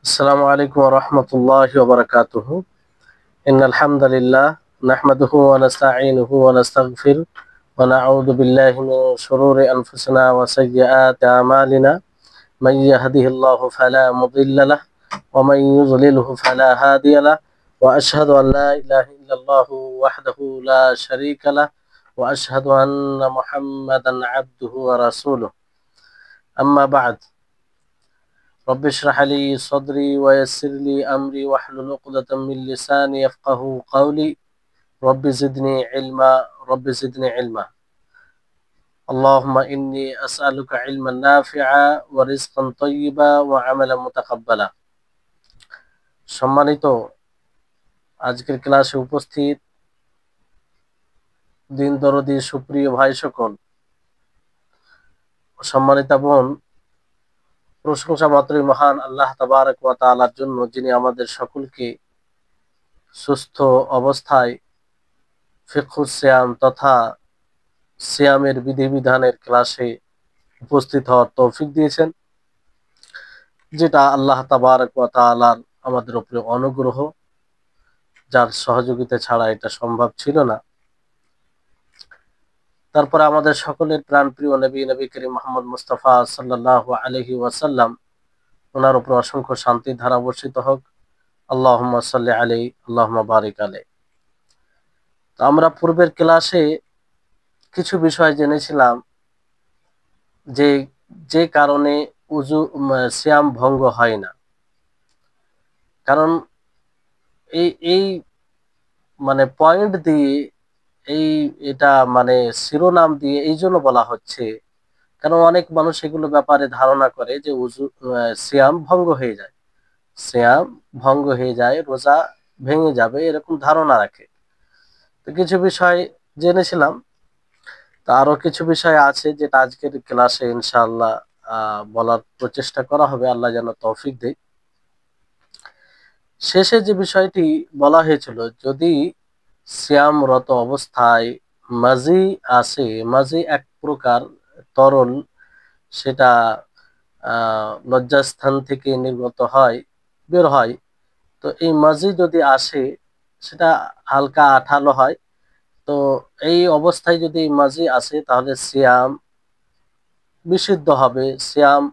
আসসালামু আলাইকুম ওয়া রাহমাতুল্লাহি ওয়া বারাকাতুহু। ইন্নাল হামদালিল্লাহ নাহমাদুহু ওয়া নাস্তাঈনুহু ওয়া নাস্তাগফিরুহ ওয়া নাউযু বিল্লাহি মিন শুরুরি আনফুসিনা ওয়া সাইয়্যাতি আমালিনা। মান ইয়াহদিহিল্লাহু ফালা মুদিল্লা লাহু ওয়া মান ইউদ্লিলহু ফালা হাদিয়া লাহু ওয়া আশহাদু আন লা ইলাহা ইল্লাল্লাহু ওয়াহদাহু লা শারীকা লাহু ওয়া আশহাদু আন্না মুহাম্মাদান আবদুহু ওয়া রাসূলুহু। আম্মা বা'দ। رب اشرح لي صدري ويسر لي أمري واحلل عقدة من لساني يفقهوا قولي رب زدني علما رب زدني علما اللهم إني أسألك علما نافعا ورزقا طيبا وعملا متقبلا। সম্মানিত আজকের ক্লাসে উপস্থিত দিন দরদি সুপ্রিয় ভাই সকল, সম্মানিত বোন, প্রশংসা মাত্রই মহান আল্লাহ তাবারক ওয়া তাআলার জন্য, যিনি আমাদের সকলকে সুস্থ অবস্থায় ফিকহুস সিয়াম তথা সিয়ামের বিধিবিধানের ক্লাসে উপস্থিত হওয়ার তৌফিক দিয়েছেন, যেটা আল্লাহ তাবারক ওয়া তাআলার আমাদের উপরে অনুগ্রহ, যার সহযোগিতা ছাড়া এটা সম্ভব ছিল না। তারপরে আমাদের সকলের প্রাণপ্রিয় নবী করিম মুহাম্মদ মুস্তাফা সাল্লাল্লাহু আলাইহি ওয়াসাল্লাম, ওনার উপর অসংখ্য শান্তির ধারা বর্ষিত হোক। আল্লাহুম্মা সাল্লি আলাইহি আল্লাহুম্মা বারিক আলাইহি। তো আমরা পূর্বের ক্লাসে কিছু বিষয় জেনেছিলাম যে যে কারণে সিয়াম ভঙ্গ হয় না। কারণ এই এই মানে পয়েন্ট দিয়ে এটা মানে শিরোনাম দিয়ে এই জন্য বলা হচ্ছে, কারণ অনেক মানুষ এগুলো ব্যাপারে ধারণা করে যে সিয়াম ভঙ্গ হয়ে যায়, সিয়াম ভঙ্গ হয়ে যায়, রোজা ভেঙে যাবে, এরকম ধারণা রাখে। তো কিছু বিষয় জেনেছিলাম, তো আরো কিছু বিষয় আছে যেটা আজকের ক্লাসে ইনশাআল্লাহ বলার প্রচেষ্টা করা হবে, আল্লাহ যেন তৌফিক দেয়। শেষে যে বিষয়টি বলা হয়েছিল, যদি সিয়ামরত অবস্থায় মাজি আসে, মাজি এক প্রকার তরল, সেটা লজ্জাস্থান থেকে নির্গত হয়, বের হয়। তো এই মাজি যদি আসে, সেটা হালকা আঠালো হয়। তো এই অবস্থায় যদি মাজি আসে, তাহলে সিয়াম বিশুদ্ধ হবে, সিয়াম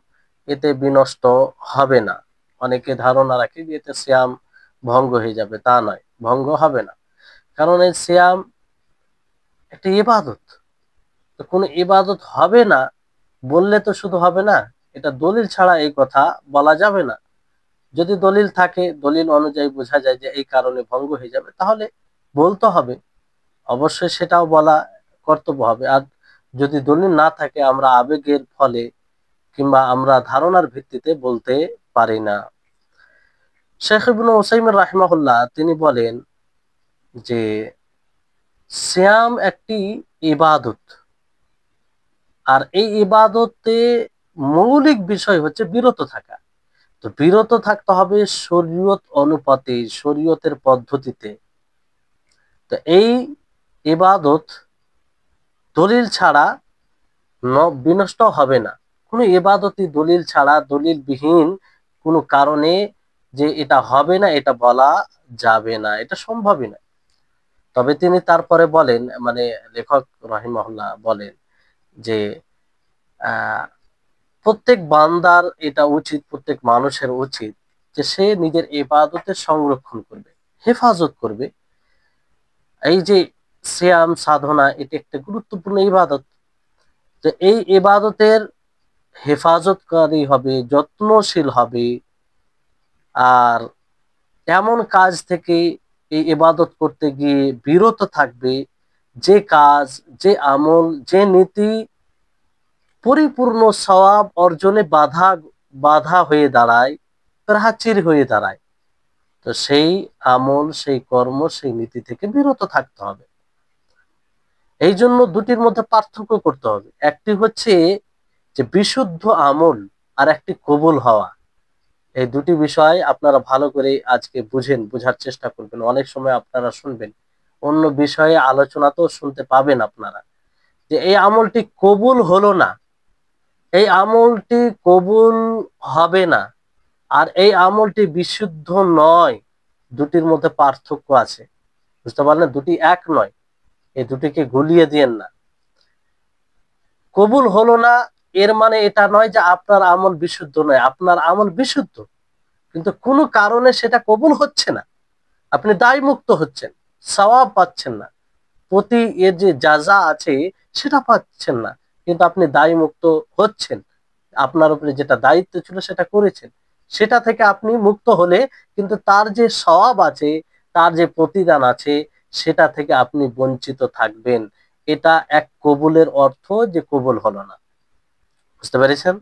এতে বিনষ্ট হবে না। অনেকে ধারণা রাখে যে এতে সিয়াম ভঙ্গ হয়ে যাবে, তা নয়, ভঙ্গ হবে না। কারণ এই সিয়াম একটা ইবাদত, তো কোনো ইবাদত হবে না বললে তো শুধু হবে না, এটা দলিল ছাড়া এই কথা বলা যাবে না। যদি দলিল থাকে, দলিল অনুযায়ী বোঝা যায় যে এই কারণে ভঙ্গ হয়ে যাবে, তাহলে বলতে হবে, অবশ্যই সেটাও বলা কর্তব্য হবে। আর যদি দলিল না থাকে, আমরা আবেগের ফলে কিংবা আমরা ধারণার ভিত্তিতে বলতে পারি না। শেখ ইবনে উসাইমিন রাহিমাহুল্লাহ তিনি বলেন যে সিয়াম একটি ইবাদত, আর এই ইবাদতে মৌলিক বিষয় হচ্ছে বিরত থাকা। তো বিরত থাকতে হবে শরীয়ত অনুপাতে, শরীয়তের পদ্ধতিতে। তো এই ইবাদত দলিল ছাড়া বিনষ্ট হবে না। কোনো ইবাদতই দলিল ছাড়া, দলিলবিহীন কোনো কারণে যে এটা হবে না, এটা বলা যাবে না, এটা সম্ভবই না। তবে তিনি তারপরে বলেন, মানে লেখক রাহিমাহুল্লাহ বলেন যে আহ প্রত্যেক বান্দার এটা উচিত, প্রত্যেক মানুষের উচিত যে সে নিজের ইবাদতের সংরক্ষণ করবে, হেফাজত করবে। এই যে সিয়াম সাধনা, এটি একটা গুরুত্বপূর্ণ ইবাদত। যে এই ইবাদতের হেফাজতকারী হবে, যত্নশীল হবে, আর এমন কাজ থেকে এই ইবাদত করতে গিয়ে বিরত থাকবে যে কাজ, যে আমল, যে নীতি পরিপূর্ণ সওয়াব অর্জনে বাধা বাধা হয়ে দাঁড়ায়, প্রাচীর হয়ে দাঁড়ায়। তো সেই আমল, সেই কর্ম, সেই নীতি থেকে বিরত থাকতে হবে। এই জন্য দুটির মধ্যে পার্থক্য করতে হবে। একটি হচ্ছে যে বিশুদ্ধ আমল, আর একটি কবুল হওয়া। এই দুটি বিষয় আপনারা ভালো করে আজকে বোঝার চেষ্টা করবেন। অনেক সময় আপনারা শুনবেন, অন্য বিষয়ে আলোচনাতেও শুনতে পাবেন আপনারা, যে এই আমলটি কবুল হলো না, এই আমলটি কবুল হবে না, আর এই আমলটি বিশুদ্ধ নয়, দুটির মধ্যে পার্থক্য আছে, বুঝতে পারলেন? দুটি এক নয়, এই দুটিকে গুলিয়ে দিয়েন না। কবুল হলো না এর মানে এটা নয় যে আপনার আমল বিশুদ্ধ নয়, আপনার আমল বিশুদ্ধ, কিন্তু কোনো কারণে সেটা কবুল হচ্ছে না, আপনি দায় মুক্ত হচ্ছেন, সওয়াব পাচ্ছেন না, প্রতি এর যে জাযা আছে সেটা পাচ্ছেন না, কিন্তু আপনি দায় মুক্ত হচ্ছেন, আপনার উপরে যেটা দায়িত্ব ছিল সেটা করেছেন, সেটা থেকে আপনি মুক্ত হলে কিন্তু তার যে সওয়াব আছে, তার যে প্রতিদান আছে, সেটা থেকে আপনি বঞ্চিত থাকবেন। এটা এক কবুলের অর্থ, যে কবুল হলো না, বুঝতে পেরেছেন?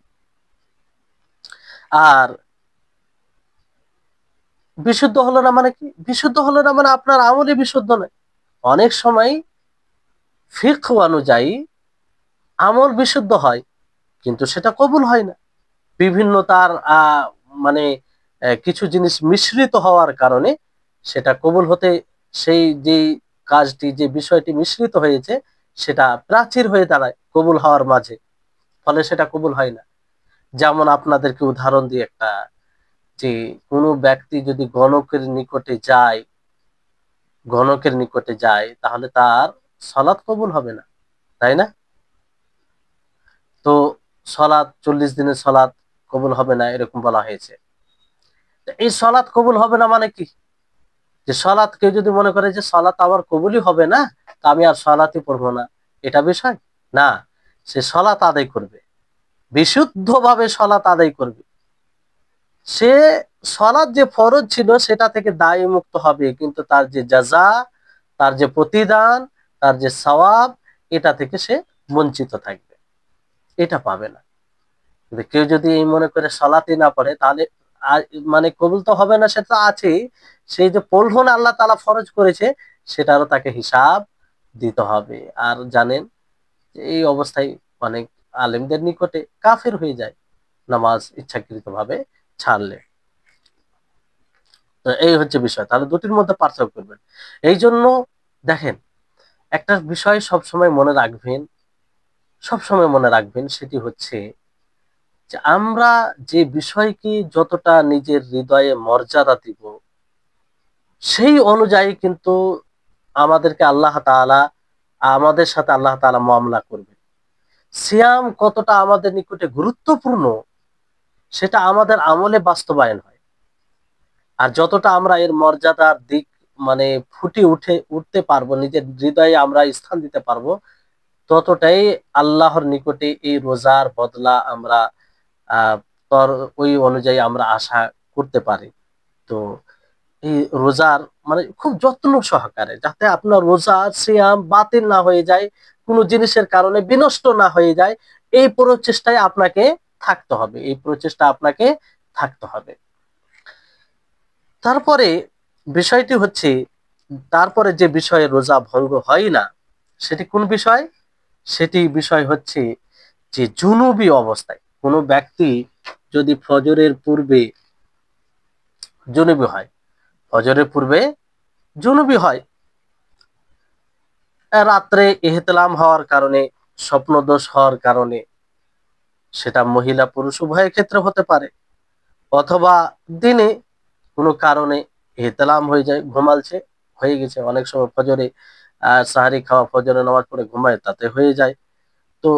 আর বিশুদ্ধ হলো না মানে কি? বিশুদ্ধ হলো না মানে আপনার আমলই বিশুদ্ধ নয়। অনেক সময় ফিকহ অনুযায়ী আমল বিশুদ্ধ হয়, কিন্তু সেটা কবুল হয় না, বিভিন্ন তার মানে কিছু জিনিস মিশ্রিত হওয়ার কারণে সেটা কবুল হতে, সেই যে কাজটি, যে বিষয়টি মিশ্রিত হয়েছে, সেটা প্রাচীর হয়ে দাঁড়ায় কবুল হওয়ার মাঝে, ফলে সেটা কবুল হয় না। যেমন আপনাদেরকে উদাহরণ দিই একটা, যে কোনো ব্যক্তি যদি গণকের নিকটে যায় তাহলে তার সলাৎ কবুল হবে না, তাই না? তো সলাৎ 40 দিনের সলাৎ কবুল হবে না, এরকম বলা হয়েছে। এই সলাৎ কবুল হবে না মানে কি? যে সলাৎ, কেউ যদি মনে করে যে সলাৎ আমার কবুলই হবে না, তা আমি আর সলাৎই পড়বো না, এটা বিষয় না। সে সলাৎ আদায় করবে, বিশুদ্ধভাবে সলাৎ আদায় করবে, সে সলাৎ যে ফরজ ছিল সেটা থেকে দায় মুক্ত হবে, কিন্তু তার যে জাযা, তার যে প্রতিদান, তার যে সওয়াব, এটা থেকে সে বঞ্চিত থাকবে, এটা পাবে না। কিন্তু কেউ যদি এই মনে করে সলাতই না পড়ে, তাহলে মানে কবুল তো হবে না, সেটা আছেই, সেই যে পড়লো না, আল্লাহ তাআলা ফরজ করেছে, সেটারও তাকে হিসাব দিতে হবে। আর জানেন যে এই অবস্থায় অনেক আলেমদের নিকটে কাফের হয়ে যায় নামাজ ইচ্ছাকৃতভাবে ছাড়লে। তো এই হচ্ছে বিষয়, তাহলে দুটির মধ্যে পার্থক্য করবেন। এই জন্য দেখেন, একটা বিষয় সবসময় মনে রাখবেন, সেটি হচ্ছে যে আমরা যে বিষয়কে যতটা নিজের হৃদয়ে মর্যাদা দিব, সেই অনুযায়ী কিন্তু আমাদের সাথে আল্লাহ তাআলা মামলা করবে। সিয়াম কতটা আমাদের নিকটে গুরুত্বপূর্ণ, সেটা আমাদের আমলে বাস্তবায়ন হয়। আর যতটা আমরা এর মর্যাদার দিক মানে উঠতে পারবো, নিজের হৃদয়ে আমরা স্থান দিতে পারবো, ততটাই আল্লাহর নিকটে এই রোজার বদলা আমরা আহ তর ওই অনুযায়ী আমরা আশা করতে পারি। তো এই রোজার মানে খুব যত্ন সহকারে, যাতে আপনার রোজা সিয়াম বাতিল না হয়ে যায়, কোনো জিনিসের কারণে বিনষ্ট না হয়ে যায়, এই প্রচেষ্টায় আপনাকে থাকতে হবে। তারপরে বিষয়টি হচ্ছে, তারপরে যে বিষয়ে রোজা ভঙ্গ হয় না, সেটি কোন বিষয়? সেটি বিষয় হচ্ছে যে জুনুবি অবস্থায় কোনো ব্যক্তি যদি জুনুবি হয়, ফজরের পূর্বে জুনুবি হয়, রাত্রে ইহতিলাম হওয়ার কারণে, স্বপ্নদোষ হওয়ার কারণে, সেটা মহিলা পুরুষ উভয়ের ক্ষেত্রে হতে পারে, অথবা দিনে কোনো কারণে ইহতিলাম হয়ে যায়, হয়ে গেছে, অনেক সময় ফজরে সাহারি খাওয়া, ফজরে নামাজ পড়ে ঘুমায়, তাতে হয়ে যায়। তো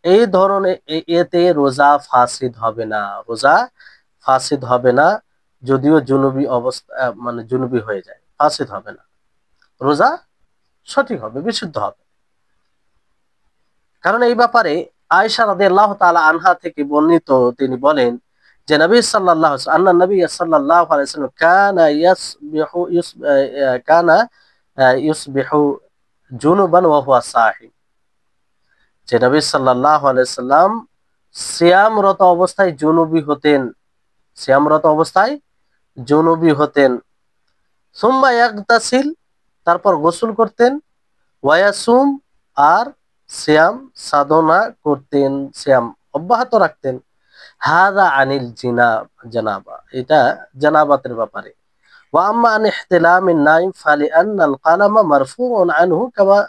এই ধরনের এতে রোজা ফাসিদ হবে না, যদিও জুনুবি অবস্থা মানে জুনুবি হয়ে যায়, ফাসিদ হবে না, রোজা সঠিক হবে, বিশুদ্ধ হবে। কারণ এই ব্যাপারে আয়েশা রাদিয়াল্লাহু তাআলা আনহা থেকে বর্ণিত, তিনি বলেন যে নবী সাল্লাল্লাহু আলাইহি ওয়াসাল্লাম কানা ইউসবিহু জুনুবান ওয়া হুয়া সাহিম, যে নবী সাল্লাল্লাহু আলাইহি সাল্লাম সিয়ামরত অবস্থায় জুনুবি হতেন, সুম্মা ইয়াগতাসিল, তারপর গোসল করতেন, ওয়ায়াসুম, আর সিয়াম সাধনা করতেন, সিয়াম অব্যাহত রাখতেন। হাদা আনিল জানাবা, এটা জানাবাতের ব্যাপারে। ওয়া আম্মা আন ইহতিলামিন নাইম ফালি আন্নাল কালামা মারফুউন আনহু কামা,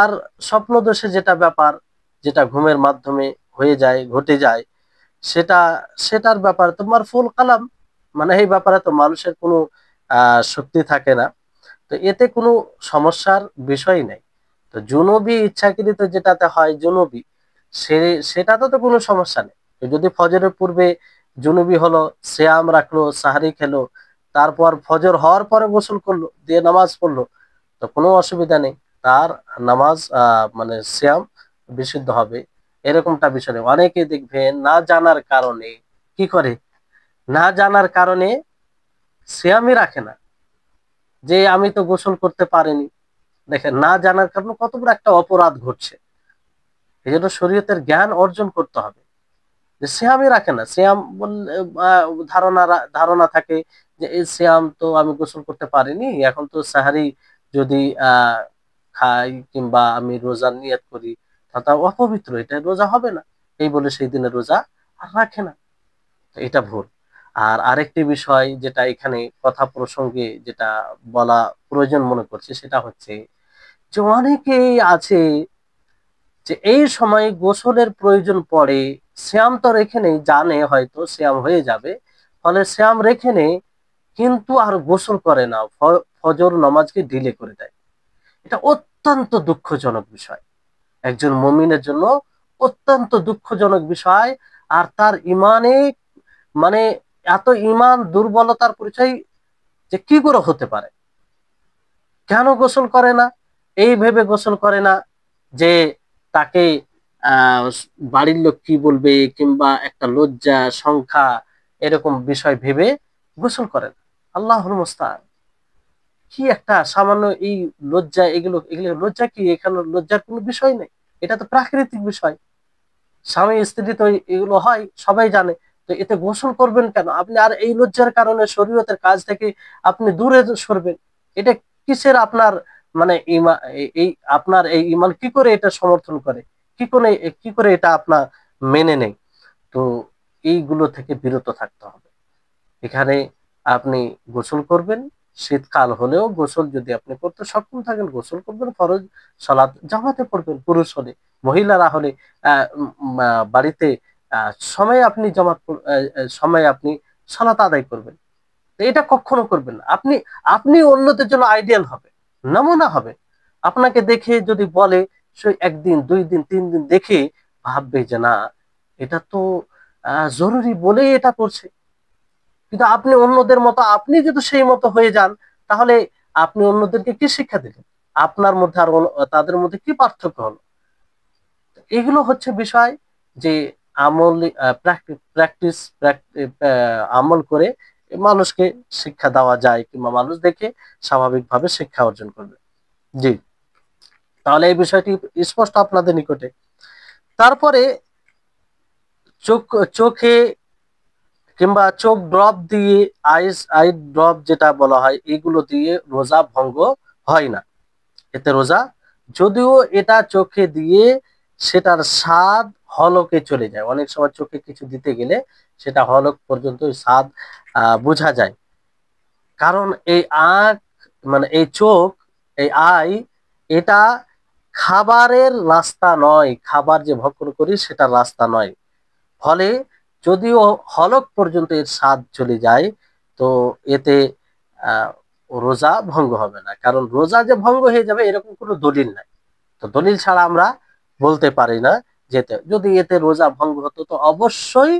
আর স্বপ্নদোষে যেটা ব্যাপার, যেটা ঘুমের মাধ্যমে ঘটে যায়, সেটা সেটার ব্যাপারে তো মারফুল কালাম, মানে এই ব্যাপারে তো মানুষের কোনো শক্তি থাকে না। তো এতে কোনো সমস্যার বিষয় নেই। তো জুনুবি ইচ্ছাকৃত যেটাতে হয় জুনুবি, সে সেটাতে তো কোনো সমস্যা নেই। তো যদি ফজরের পূর্বে জুনুবি হলো, সিয়াম রাখলো, সাহারি খেলো, তারপর ফজর হওয়ার পরে গোসল করলো, দিয়ে নামাজ পড়লো, তো কোনো অসুবিধা নেই। তার নামাজ মানে সিয়াম বিশুদ্ধ হবে, এরকমটা বিষয় নেই। অনেকে দেখবেন না জানার কারণে কি করে, না জানার কারণে সিয়ামই রাখে না, যে আমি তো গোসল করতে পারিনি। দেখেন, না জানার কারণে কত বড় একটা অপরাধ ঘটছে। এই জন্য শরীয়তের জ্ঞান অর্জন করতে হবে। যে সিয়ামই রাখে না, সিয়াম বললে ধারণা থাকে যে এই সিয়াম তো আমি গোসল করতে পারিনি, এখন তো সাহারি যদি আহ খাই কিংবা আমি রোজার নিয়ত করি তা অপবিত্র, এটা রোজা হবে না, এই বলে সেই দিনে রোজা আর রাখে না। তো এটা ভুল। আর আরেকটি বিষয় যেটা এখানে কথা প্রসঙ্গে যেটা বলা প্রয়োজন মনে করছে, সেটা হচ্ছে যে অনেকেই আছে যে এই সময় গোসলের প্রয়োজন পড়ে, শ্যাম তো রেখে নেই, জানে হয়তো শ্যাম হয়ে যাবে, ফলে শ্যাম রেখে নেই, কিন্তু আর গোসল করে না, ফজর নামাজকে ডিলে করে দেয়। এটা অত্যন্ত দুঃখজনক বিষয়, একজন মুমিনের জন্য অত্যন্ত দুঃখজনক বিষয়। আর তার ইমানে, মানে এত ইমান দুর্বলতার পরিচয় যে কি করে হতে পারে। কেন গোসল করে না? এই ভেবে গোসল করে না যে তাকে আহ বাড়ির লোক কি বলবে, কিংবা একটা লজ্জা সংখ্যা, এরকম বিষয় ভেবে গোসল করে না। আল্লাহর মুস্তাআন। কি একটা সামান্য এই লজ্জা, এগুলো এগুলো লজ্জা কি? এখানে লজ্জার কোনো বিষয় নেই, এটা তো প্রাকৃতিক বিষয়। স্বামী স্ত্রী তো এগুলো হয়, সবাই জানে। তো এতে গোসল করবেন কেন আপনি? আর এই লজ্জার কারণে শরীয়তের কাজ থেকে আপনি দূরে সরবেন। এটা কিসের আপনার, মানে এই আপনার এই ইমান কি করে এটা সমর্থন করে, কি করে এটা আপনার মেনে নেই? তো এইগুলো থেকে বিরত থাকতে হবে। এখানে আপনি গোসল করবেন, শীতকাল হলেও গোসল যদি আপনি করতে সক্ষম থাকেন গোসল করবেন, ফরজ সালাত জামাতে পড়বেন, পুরুষ হলে। মহিলারা হলে বাড়িতে সময় আপনি সময় আপনি সালাত আদায় করবেন। তো এটা কখনো করবেন না। আপনি আপনি অন্যদের জন্য আইডিয়াল হবে, নমুনা হবে। আপনাকে দেখে যদি বলে, সে একদিন, 2 দিন, 3 দিন দেখে ভাববে যে না, এটা তো জরুরি বলেই এটা করছে। কিন্তু আপনি অন্যদের মতো, আপনি যদি সেই মতো হয়ে যান, তাহলে আপনি অন্যদেরকে কি শিক্ষা দিলেন? আপনার মধ্যে আর তাদের মধ্যে কি পার্থক্য হলো? এগুলো হচ্ছে বিষয় যে আমল, প্র্যাকটিস, আমল করে মানুষকে শিক্ষা দেওয়া যায়, কিংবা মানুষ দেখে স্বাভাবিকভাবে শিক্ষা অর্জন করবে। জি, তাহলে এই বিষয়টি স্পষ্ট আপনাদের নিকটে। তারপরে চোখ, চোখে কিংবা চোখ ড্রপ দিয়ে, আই ড্রপ যেটা বলা হয়, এগুলো দিয়ে রোজা ভঙ্গ হয় না। এতে রোজা, যদিও এটা চোখে দিয়ে সেটার স্বাদ হলকে চলে যায়, অনেক সময় চোখে কিছু দিতে গেলে সেটা হলক পর্যন্ত স্বাদ বোঝা যায়। কারণ এই আখ, মানে এই চোখ, এই আই, এটা খাবারের রাস্তা নয়, খাবার যে ভক্ষণ করি সেটা রাস্তা নয়। ফলে যদিও হলক পর্যন্ত এর স্বাদ চলে যায়, তো এতে আহ, রোজা ভঙ্গ হবে না। কারণ রোজা যে ভঙ্গ হয়ে যাবে এরকম কোনো দলিল নাই। তো দলিল ছাড়া আমরা বলতে পারি না। যেতে যদি এতে রোজা ভঙ্গ হতো, তো অবশ্যই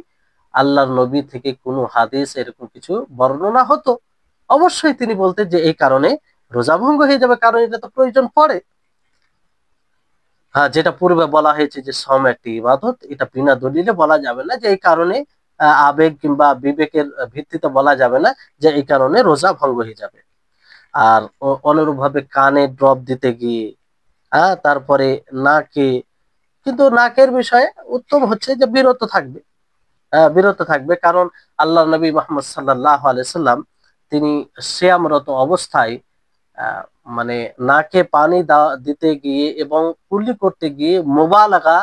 আল্লাহর নবী থেকে কোনো হাদিস এরকম কিছু বর্ণনা হতো, অবশ্যই তিনি বলতেন যে এই কারণে রোজা ভঙ্গ হয়ে যাবে, কারণ এটা তো প্রয়োজন পড়ে। হ্যাঁ, যেটা পূর্বে বলা হয়েছে যে শ্রম একটি ইবাদত, এটা বিনা দলিলে বলা যাবে না যে এই কারণে, আবেগ কিংবা বিবেকের ভিত্তিতে বলা যাবে না যে এই কারণে রোজা ভঙ্গ হয়ে যাবে। আর অনুরূপ ভাবে কানে ড্রপ দিতে গিয়ে, তারপরে নাকে, কিন্তু নাকের বিষয়ে উত্তম হচ্ছে যে বিরত থাকবে, বিরত থাকবে। কারণ আল্লাহ নবী মুহাম্মদ সাল্লাল্লাহু আলাইহি সাল্লাম তিনি সিয়ামরত অবস্থায় আহ, মানে নাকে পানি দিতে গিয়ে এবং কুলি করতে গিয়ে মোবালাগা,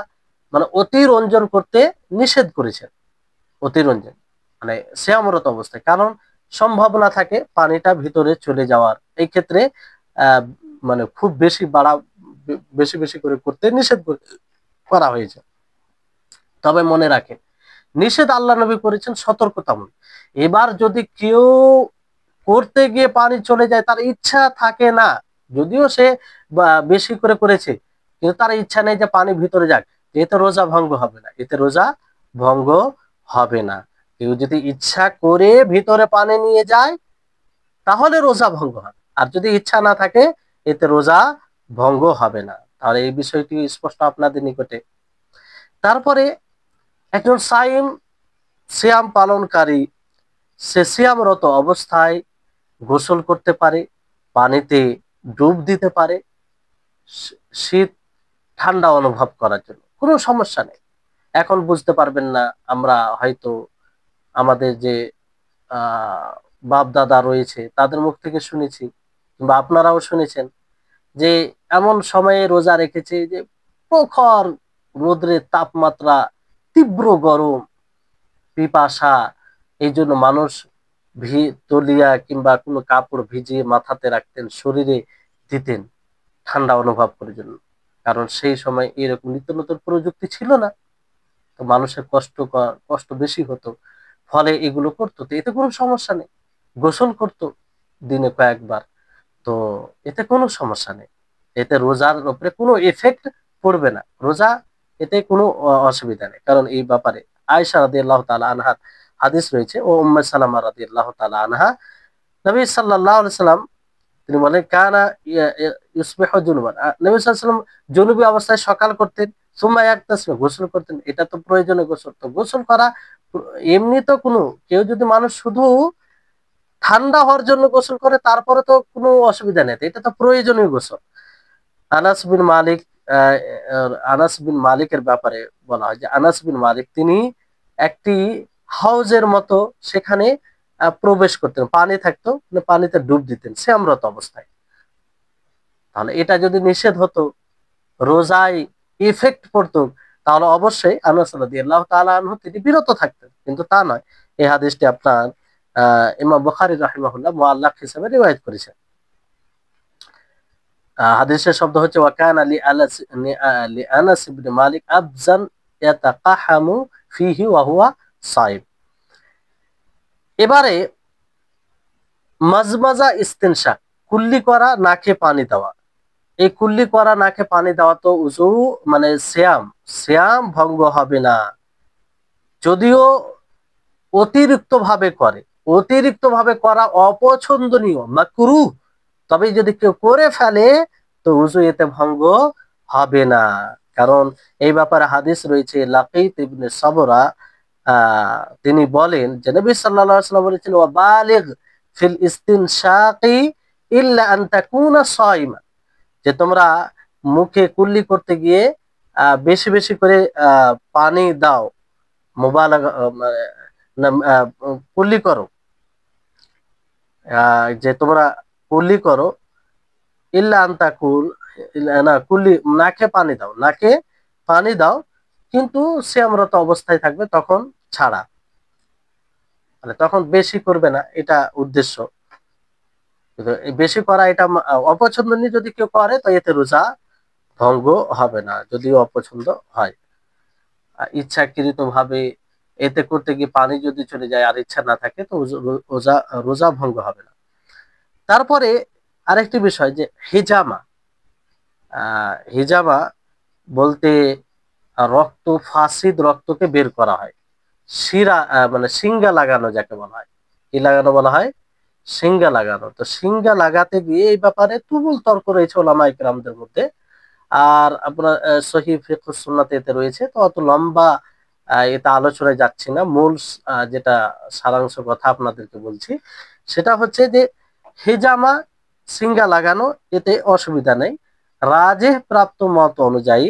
মানে অতিরঞ্জন করতে নিষেধ করেছেন। অতিরঞ্জন মানে সিয়ামরত অবস্থায়, কারণ সম্ভাবনা থাকে পানিটা ভিতরে চলে যাওয়ার। এই ক্ষেত্রে আহ মানে খুব বেশি বেশি বেশি করে করতে নিষেধ করা হয়েছে। তবে মনে রাখেন নিষেধ আল্লাহ নবী করেছেন সতর্কতামূলক। এবার যদি কেউ করতে গিয়ে পানি চলে যায়, তার ইচ্ছা থাকে না, যদিও সে বেশি করে করেছে, কিন্তু তার ইচ্ছা নেই যে পানি ভিতরে যাক, এতে রোজা ভঙ্গ হবে না, এতে রোজা ভঙ্গ হবে না। কেউ যদি ইচ্ছা করে ভিতরে পানি নিয়ে যায় তাহলে রোজা ভঙ্গ হবে, আর যদি ইচ্ছা না থাকে এতে রোজা ভঙ্গ হবে না। তাহলে এই বিষয়টি স্পষ্ট আপনাদের নিকটে। তারপরে একজন সাইম, সিয়াম পালনকারী, সে সিয়ামরত অবস্থায় গোসল করতে পারে, পানিতে ডুব দিতে পারে শীত ঠান্ডা অনুভব করার জন্য, কোনো সমস্যা নেই। এখন বুঝতে পারবেন না, আমরা হয়তো আমাদের যে বাপ দাদা রয়েছে তাদের মুখ থেকে শুনেছি, কিংবা আপনারাও শুনেছেন যে এমন সময়ে রোজা রেখেছে যে প্রখর রোদ্রের তাপমাত্রা, তীব্র গরম, পিপাসা, এই জন্য মানুষ তলিয়া কিংবা কোনো কাপড় ভিজিয়ে মাথাতে রাখতেন, শরীরে দিতেন ঠান্ডা অনুভব করার জন্য। কারণ সেই সময় এরকম নিত্য নতুন প্রযুক্তি ছিল না, তো মানুষের কষ্ট বেশি হতো, ফলে এগুলো করতো। তো এতে কোনো সমস্যা নেই, গোসল করতো দিনে কয়েকবার, তো এতে কোনো সমস্যা নেই, এতে রোজার উপরে কোনো এফেক্ট পড়বে না, রোজা এতে কোনো অসুবিধা নেই। কারণ এই ব্যাপারে আয়েশা রাদিয়াল্লাহু তাআলা আনহা হাদিস রয়েছে, ও উম্মে সালামা রাদিয়াল্লাহু তাআলা আনহা, নবী সাল্লাল্লাহু আলাইহি সাল্লাম তিনি বলেন কানা ইউসবিহু জুনুবান, নবী সাল্লাল্লাহু আলাইহি সাল্লাম জুনুবী অবস্থায় সকাল করতেন, সুম্মা ইয়াগতাসিল, গোসল করতেন। এটা তো প্রয়োজনীয় গোসল, তো গোসল করা এমনি তো কোনো, কেউ যদি মানুষ শুধু ঠান্ডা হওয়ার জন্য গোসল করে তারপরে তো কোনো অসুবিধা নেই, এটা তো প্রয়োজনীয় গোসল। আনাস বিন মালিক, আনাস বিন মালিকের ব্যাপারে বলা হয় যে আনাস বিন মালিক তিনি একটি হাউজের মতো সেখানে প্রবেশ করতেন, পানি থাকতো, পানিতে ডুব দিতেন সিয়ামরত অবস্থায়। তাহলে এটা যদি নিষেধ হতো, রোজায় ইফেক্ট পড়তো, তাহলে অবশ্যই আনাস রাদিয়াল্লাহু তাআলা আনহু তিনি বিরত থাকতেন, কিন্তু তা নয়। এই হাদিসটি আপনার ইমাম বুখারী রাহিমাহুল্লাহ মুআল্লাক হিসেবে রিওয়ায়াত করেছেন। হাদিসের শব্দ হচ্ছে ওয়াকানা লি আনাস ইবনে মালিক আবজান ইয়াতাকাহামু ফিহি ওয়া হুয়া সাইম। এবারে মাজমাজা ইস্তিনশাক, কুল্লি করা, নাকে পানি দেওয়া। এই কুল্লি করা, নাকে পানি দেওয়া তো উযু মানে সিয়াম ভঙ্গ হবে না, যদিও অতিরিক্ত ভাবে করে, অতিরিক্ত ভাবে করা অপছন্দনীয়, মাকরুহ। তবে যদি কেউ করে ফেলে তো উযু এতে ভঙ্গ হবে না। কারণ এই ব্যাপারে হাদিস রয়েছে, লাকীত ইবনে সাবরা তিনি বলেন যে নবী সাল্লাল্লাহু আলাইহি ওয়াসাল্লাম বলেছেন ওয়া বালিগ ফিল ইস্তিনশাকি ইল্লা আন তাকুনা সাইমা, যে তোমরা মুখে কুল্লি করতে গিয়ে বেশি বেশি করে পানি দাও, মুবালাগা কুল্লি করো, যে তোমরা কুল্লি করো, ইল্লা আনতাকুল, না কুল্লি, নাকে পানি দাও, নাকে পানি দাও, কিন্তু সিয়ামরত অবস্থায় থাকবে তখন ছাড়া, মানে তখন বেশি করবে না, এটা উদ্দেশ্য। কিন্তু এই বেশি করা এটা অপছন্দনীয়, যদি কেউ করে তো এতে রোজা ভঙ্গ হবে না, যদিও অপছন্দ হয়। ইচ্ছাকৃত ভাবে এতে করতে গিয়ে পানি যদি চলে যায় আর ইচ্ছা না থাকে তো রোজা রোজা ভঙ্গ হবে না। তারপরে আরেকটি বিষয় যে হিজামা, হিজামা বলতে রক্ত, ফাসিদ রক্তকে বের করা হয়, শিরা মানে সিঙ্গা লাগানো যাকে বলা হয়, কি লাগানো বলা হয়, সিঙ্গা লাগানো। তো সিঙ্গা লাগাতে গিয়ে এই ব্যাপারে তুমুল তর্ক রয়েছে ওলামায়ে কেরামদের মধ্যে। আর আপনার সহিহ ফিকহুস সুন্নাতে এতে রয়েছে, তো অত লম্বা এটা আলোচনায় যাচ্ছি না। মূল যেটা সারাংশ কথা আপনাদেরকে বলছি, সেটা হচ্ছে যে হিজামা, সিঙ্গা লাগানো, এতে অসুবিধা নেই। রাজেহ প্রাপ্ত মত অনুযায়ী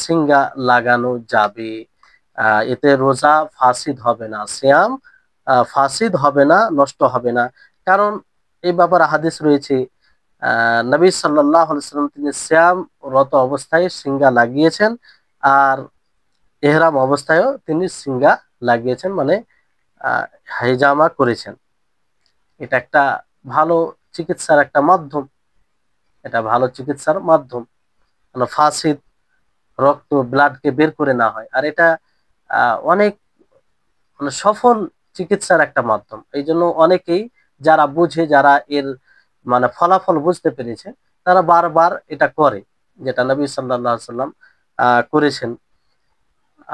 সিঙ্গা লাগানো যাবে, এতে রোজা ফাসিদ হবে না, সিয়াম ফাসিদ হবে না, নষ্ট হবে না। কারণ এই ব্যাপারে হাদিস রয়েছে, নবী সাল্লাল্লাহু আলাইহি ওয়াসাল্লাম তিনি সিয়াম রত অবস্থায় সিঙ্গা লাগিয়েছেন, আর ইহরাম অবস্থায়ও তিনি সিঙ্গা লাগিয়েছেন, মানে হাইজামা করেছেন। এটা একটা ভালো চিকিৎসার একটা মাধ্যম, এটা ভালো চিকিৎসার মাধ্যম, মানে ফাসিদ রক্ত ব্লাডকে বের করে না হয়। আর এটা অনেক মানে সফল চিকিৎসার একটা মাধ্যম। এই জন্য অনেকেই যারা বুঝে, যারা এর মানে ফলাফল বুঝতে পেরেছে, তারা বারবার এটা করে, যেটা নবী সাল্লাল্লাহু আলাইহি সাল্লাম করেছেন।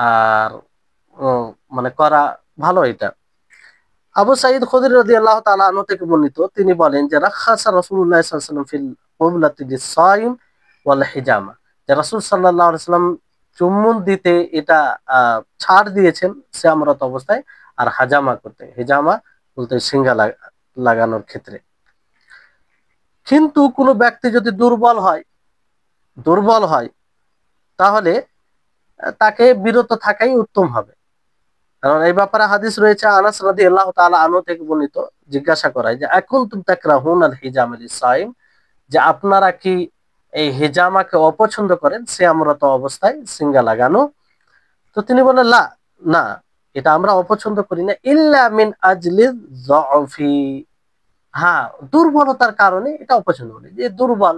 আর মানে করা ভালো এটা। আবু সাঈদ খুদরি রাদিয়াল্লাহু তাআলা আনহু থেকে বর্ণিত, তিনি বলেন যে রাখাসা রাসূলুল্লাহ সাল্লাল্লাহু আলাইহি ওয়াসাল্লাম ফিল কুবলাতি লিস-সাইম ওয়াল হিজামা, যে রাসূল সাল্লাল্লাহু আলাইহি ওয়াসাল্লাম চুম্বন দিতে এটা ছাড় দিয়েছেন সিয়ামরত অবস্থায়, আর হাজামা করতে, হিজামা বলতে সিঙ্গা লাগানোর ক্ষেত্রে। কিন্তু কোনো ব্যক্তি যদি দুর্বল হয় তাহলে তাকে বিরত থাকাই উত্তম হবে। কারণ এই ব্যাপারে হাদিস রয়েছে, আনাস রাদিয়াল্লাহু তাআলা আনহু থেকে বর্ণিত, জিজ্ঞাসা করায় যে আকুনতুম তাকরাহুনাল হিজামা লিস-সাইম, যে আপনারা কি এই হিজামাকে অপছন্দ করেন সিয়ামরত অবস্থায় সিঙ্গা লাগানো? তো তিনি বলেন লা, না, এটা আমরা অপছন্দ করি না, ইল্লা মিন আজলি যফি, হ্যাঁ দুর্বলতার কারণে এটা অপছন্দ করি, যে দুর্বল,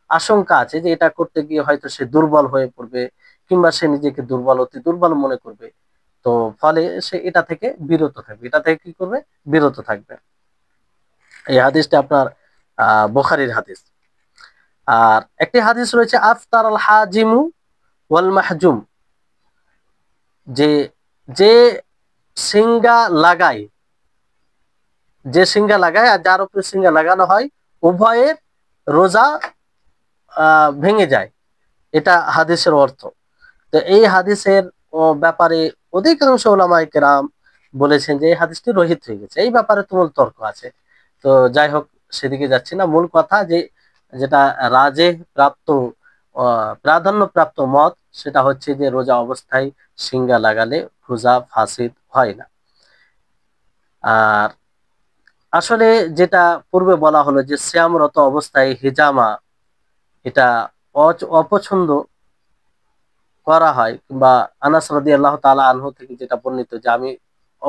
আশঙ্কা আছে যে এটা করতে গিয়ে হয়তো সে দুর্বল হয়ে পড়বে, কিংবা সে নিজেকে অতি দুর্বল মনে করবে, তো ফলে সে এটা থেকে বিরত থাকবে, এটা থেকে কি করবে, বিরত থাকবে। এই হাদিসটা আপনার বুখারীর হাদিস। আর একটি হাদিস রয়েছে আফতার আল হাজিমু ওয়াল মাহজুম, যে যে সিঙ্গা লাগায়, আর যার উপরে সিঙ্গা লাগানো হয়, উভয়ের রোজা ভেঙে যায়, এটা হাদিসের অর্থ। তো এই হাদিসের ব্যাপারে অধিকাংশ ওলামায়ে কেরাম বলেছেন যে এই হাদিসটি রহিত হয়ে গেছে। এই ব্যাপারে তুমুল তর্ক আছে। তো যাই হোক, সেদিকে যাচ্ছি না। মূল কথা যে যেটা রাজে প্রাপ্ত প্রাধান্য প্রাপ্ত মত, সেটা হচ্ছে যে রোজা অবস্থায় সিঙ্গা লাগালে রোজা ফাসিদ হয় না। আর আসলে যেটা পূর্বে বলা হলো যে সিয়ামরত অবস্থায় হিজামা এটা অপছন্দ করা হয়, কিংবা আনাস রাদিয়াল্লাহু তাআলা আনহু থেকে যেটা বর্ণিত যে আমি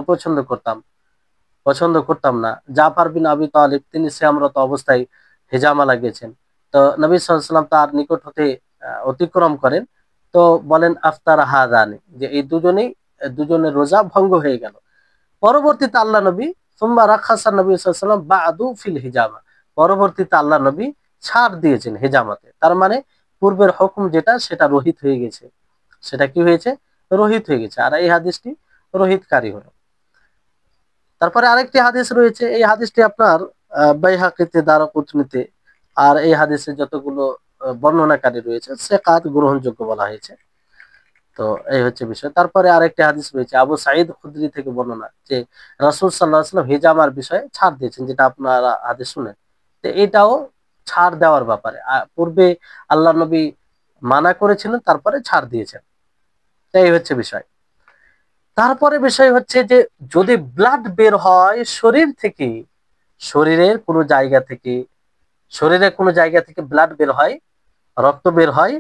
পছন্দ করতাম না। জাফর বিন আবি তালিব তিনি সিয়ামরত অবস্থায় হিজামা লাগিয়েছেন, তো নবী সাল্লাল্লাহু আলাইহি ওয়াসাল্লাম তার নিকট হতে অতিক্রম করেন, তো বলেন আফতার হাদানি, যে এই দুজনের রোজা ভঙ্গ হয়ে গেল। পরবর্তীতে আল্লাহ নবী সুম্মা রাখাসা নবী সাল্লাল্লাহু আলাইহি ওয়াসাল্লাম বাদু ফিল হিজামা, পরবর্তীতে আল্লাহ নবী ছাড় দিয়েছেন হিজামাতে। তার মানে পূর্বের হুকুম যেটা, সেটা রহিত হয়ে গেছে, সেটা কি হয়েছে, রহিত হয়ে গেছে। আর এই হাদিসটি রহিতকারী হলো। তারপরে আরেকটি হাদিস রয়েছে, এই হাদিসটি আপনার বাইহাকিতে, দারাকুতনিতে, আর এই হাদিসে যতগুলো বর্ণনাকারী রয়েছে সেকাত গ্রহণযোগ্য বলা হয়েছে। তো এই হচ্ছে বিষয়। তারপরে আরেকটি হাদিস রয়েছে আবু সাঈদ খুদরি থেকে বর্ণনা, যে রাসূল সাল্লাল্লাহু আলাইহি ওয়াসাল্লাম হিজামার বিষয়ে ছাড় দিয়েছেন, যেটা আপনারা হাদিস শুনেন। তো এটাও ছাড় দেওয়ার ব্যাপারে, পূর্বে আল্লাহ নবী মানা করেছিলেন, তারপরে ছাড় দিয়েছেন। তো এই হচ্ছে বিষয়। তারপরে বিষয় হচ্ছে যে যদি ব্লাড বের হয় শরীরের কোনো জায়গা থেকে, ব্লাড বের হয়, রক্ত বের হয়,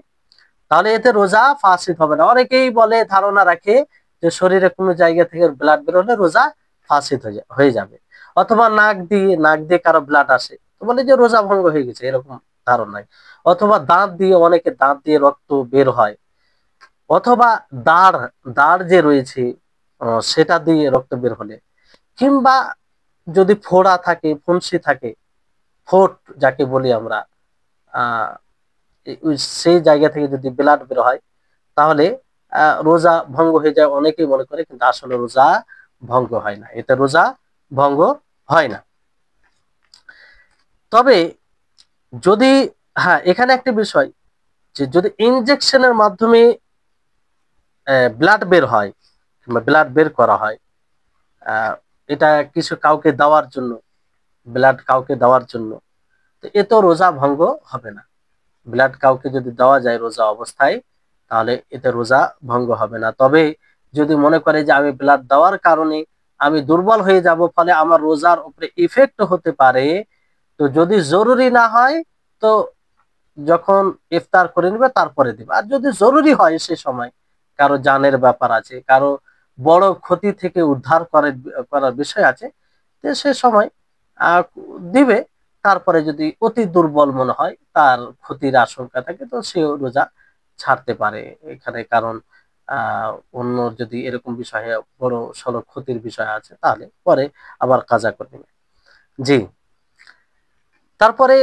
তাহলে এতে রোজা ফাসিদ হবে না। অনেকেই বলে, ধারণা রাখে যে শরীরে কোনো জায়গা থেকে ব্লাড বের হলে রোজা ফাসিদ হয়ে যাবে, অথবা নাক দিয়ে কারো ব্লাড আসে, তো বলে যে রোজা ভঙ্গ হয়ে গেছে, এরকম ধারণায়। অথবা দাঁত দিয়ে রক্ত বের হয়, অথবা দাঁড় দাঁড় যে রয়েছে সেটা দিয়ে রক্ত বের হলে, কিংবা যদি ফোড়া থাকে, ফুন্সি থাকে, ফোট যাকে বলি আমরা, আহ সেই জায়গা থেকে যদি ব্লাড বের হয়, তাহলে রোজা ভঙ্গ হয়ে যায়, অনেকেই মনে করে, কিন্তু আসলে রোজা ভঙ্গ হয় না, এতে রোজা ভঙ্গ হয় না। তবে যদি, হ্যাঁ এখানে একটা বিষয়, যে যদি ইনজেকশনের মাধ্যমে ব্লাড বের হয়, কিংবা ব্লাড বের করা হয়, আহ, এটা কাউকে দেওয়ার জন্য, তো এ তো রোজা ভঙ্গ হবে না। ব্লাড কাউকে যদি দেওয়া যায় রোজা অবস্থায়, তাহলে এতে রোজা ভঙ্গ হবে না। তবে যদি মনে করে যে আমি ব্লাড দেওয়ার কারণে আমি দুর্বল হয়ে যাব, ফলে আমার রোজার উপরে ইফেক্ট হতে পারে, তো যদি জরুরি না হয়, তো যখন ইফতার করে নিবে তারপরে দিবে। আর যদি জরুরি হয়, সে সময় কারো জানের ব্যাপার আছে, কারো বড় ক্ষতি থেকে উদ্ধার করার বিষয় আছে, তো সে সময় আহ, দিবে। তারপরে যদি অতি দুর্বল মনে হয়, তার ক্ষতির আশঙ্কা থাকে, তো সে রোজা ছাড়তে পারে এখানে। কারণ অন্য যদি এরকম বিষয়ে বড় সড়ো ক্ষতির বিষয় আছে তাহলে পরে আবার কাজা করে নেবে। জি, তারপরে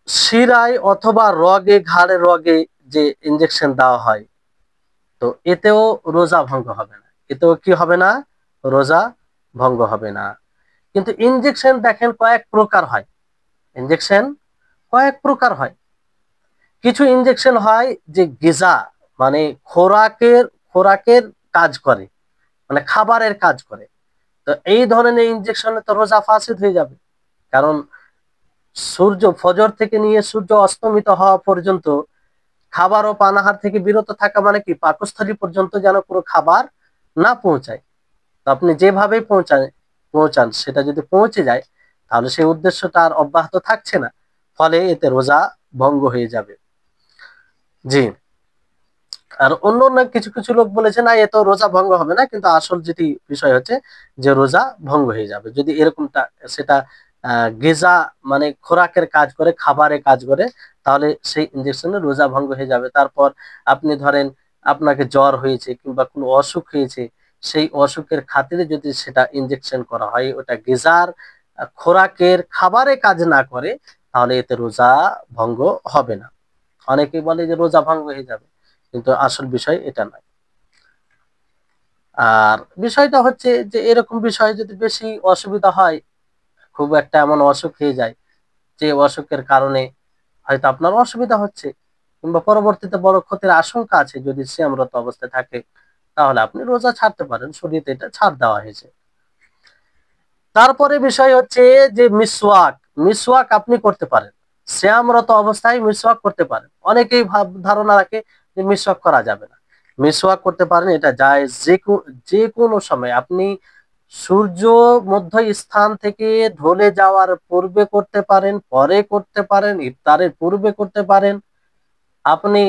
শিরায় অথবা রগে, ঘাড়ে রগে যে ইনজেকশন দেওয়া হয়, তো এতেও রোজা ভঙ্গ হবে না। এতেও কি হবে না? রোজা ভঙ্গ হবে না। কিন্তু ইনজেকশন দেখেন কয়েক প্রকার হয়। ইনজেকশন কয়েক প্রকার হয়। কিছু ইনজেকশন হয় যে গিজা, মানে খোরাকের খোরাকের কাজ করে, মানে খাবারের কাজ করে। তো এই ধরনের ইনজেকশনে তো রোজা ফাসিদ হয়ে যাবে। কারণ সূর্য ফজর থেকে নিয়ে সূর্য অস্তমিত হওয়া পর্যন্ত খাবার ও পানাহার থেকে বিরত থাকা মানে কি, পাকস্থলী পর্যন্ত যেন পুরো খাবার না পৌঁছায়। তো আপনি যেভাবে পৌঁছান সেটা যদি পৌঁছে যায় তাহলে সেই উদ্দেশ্যটা আর অব্যাহত থাকছে না, ফলে এতে রোজা ভঙ্গ হয়ে যাবে। জি, আর অন্য অন্য কিছু কিছু লোক বলেছে না এ তো রোজা ভঙ্গ হবে না, কিন্তু আসল যেটি বিষয় হচ্ছে যে রোজা ভঙ্গ হয়ে যাবে যদি এরকমটা সেটা গিজা, মানে খোরাকের কাজ করে, খাবারের কাজ করে, তাহলে সেই ইনজেকশনে রোজা ভঙ্গ হয়ে যাবে। তারপর আপনি ধরেন আপনাকে জ্বর হয়েছে কিংবা কোনো অসুখ হয়েছে, সেই অসুখের খাতিরে যদি সেটা ইনজেকশন করা হয়, ওটা গিজার খোরাকের খাবারে কাজ না করে, তাহলে এতে রোজা ভঙ্গ হবে না। অনেকেই বলে যে রোজা ভঙ্গ হয়ে যাবে, কিন্তু আসল বিষয় এটা নয়। আর বিষয়টা হচ্ছে যে এরকম বিষয়ে যদি বেশি অসুবিধা হয়, খুব একটা এমন অসুখ হয়ে যায় যে অসুখের কারণে হয়তো আপনার অসুবিধা হচ্ছে কিংবা পরবর্তীতে বড় ক্ষতির আশঙ্কা আছে যদি সিয়ামরত অবস্থায় থাকে, তাহলে আপনি রোজা ছাড়তে পারেন, শরীয়তে এটা ছাড় দেওয়া হয়েছে। তারপরে বিষয় হচ্ছে যে মিসওয়াক, মিসওয়াক আপনি করতে পারেন, সিয়ামরত অবস্থায় মিসওয়াক করতে পারেন। অনেকেই ধারণা রাখে যে মিসওয়াক করা যাবে না। মিসওয়াক করতে পারেন, এটা জায়েজ। যে কোনো সময় আপনি সূর্য মধ্য স্থান থেকে ঢলে যাওয়ার পূর্বে করতে পারেন, পরে করতে পারেন, ইফতারের পূর্বে করতে পারেন, আপনি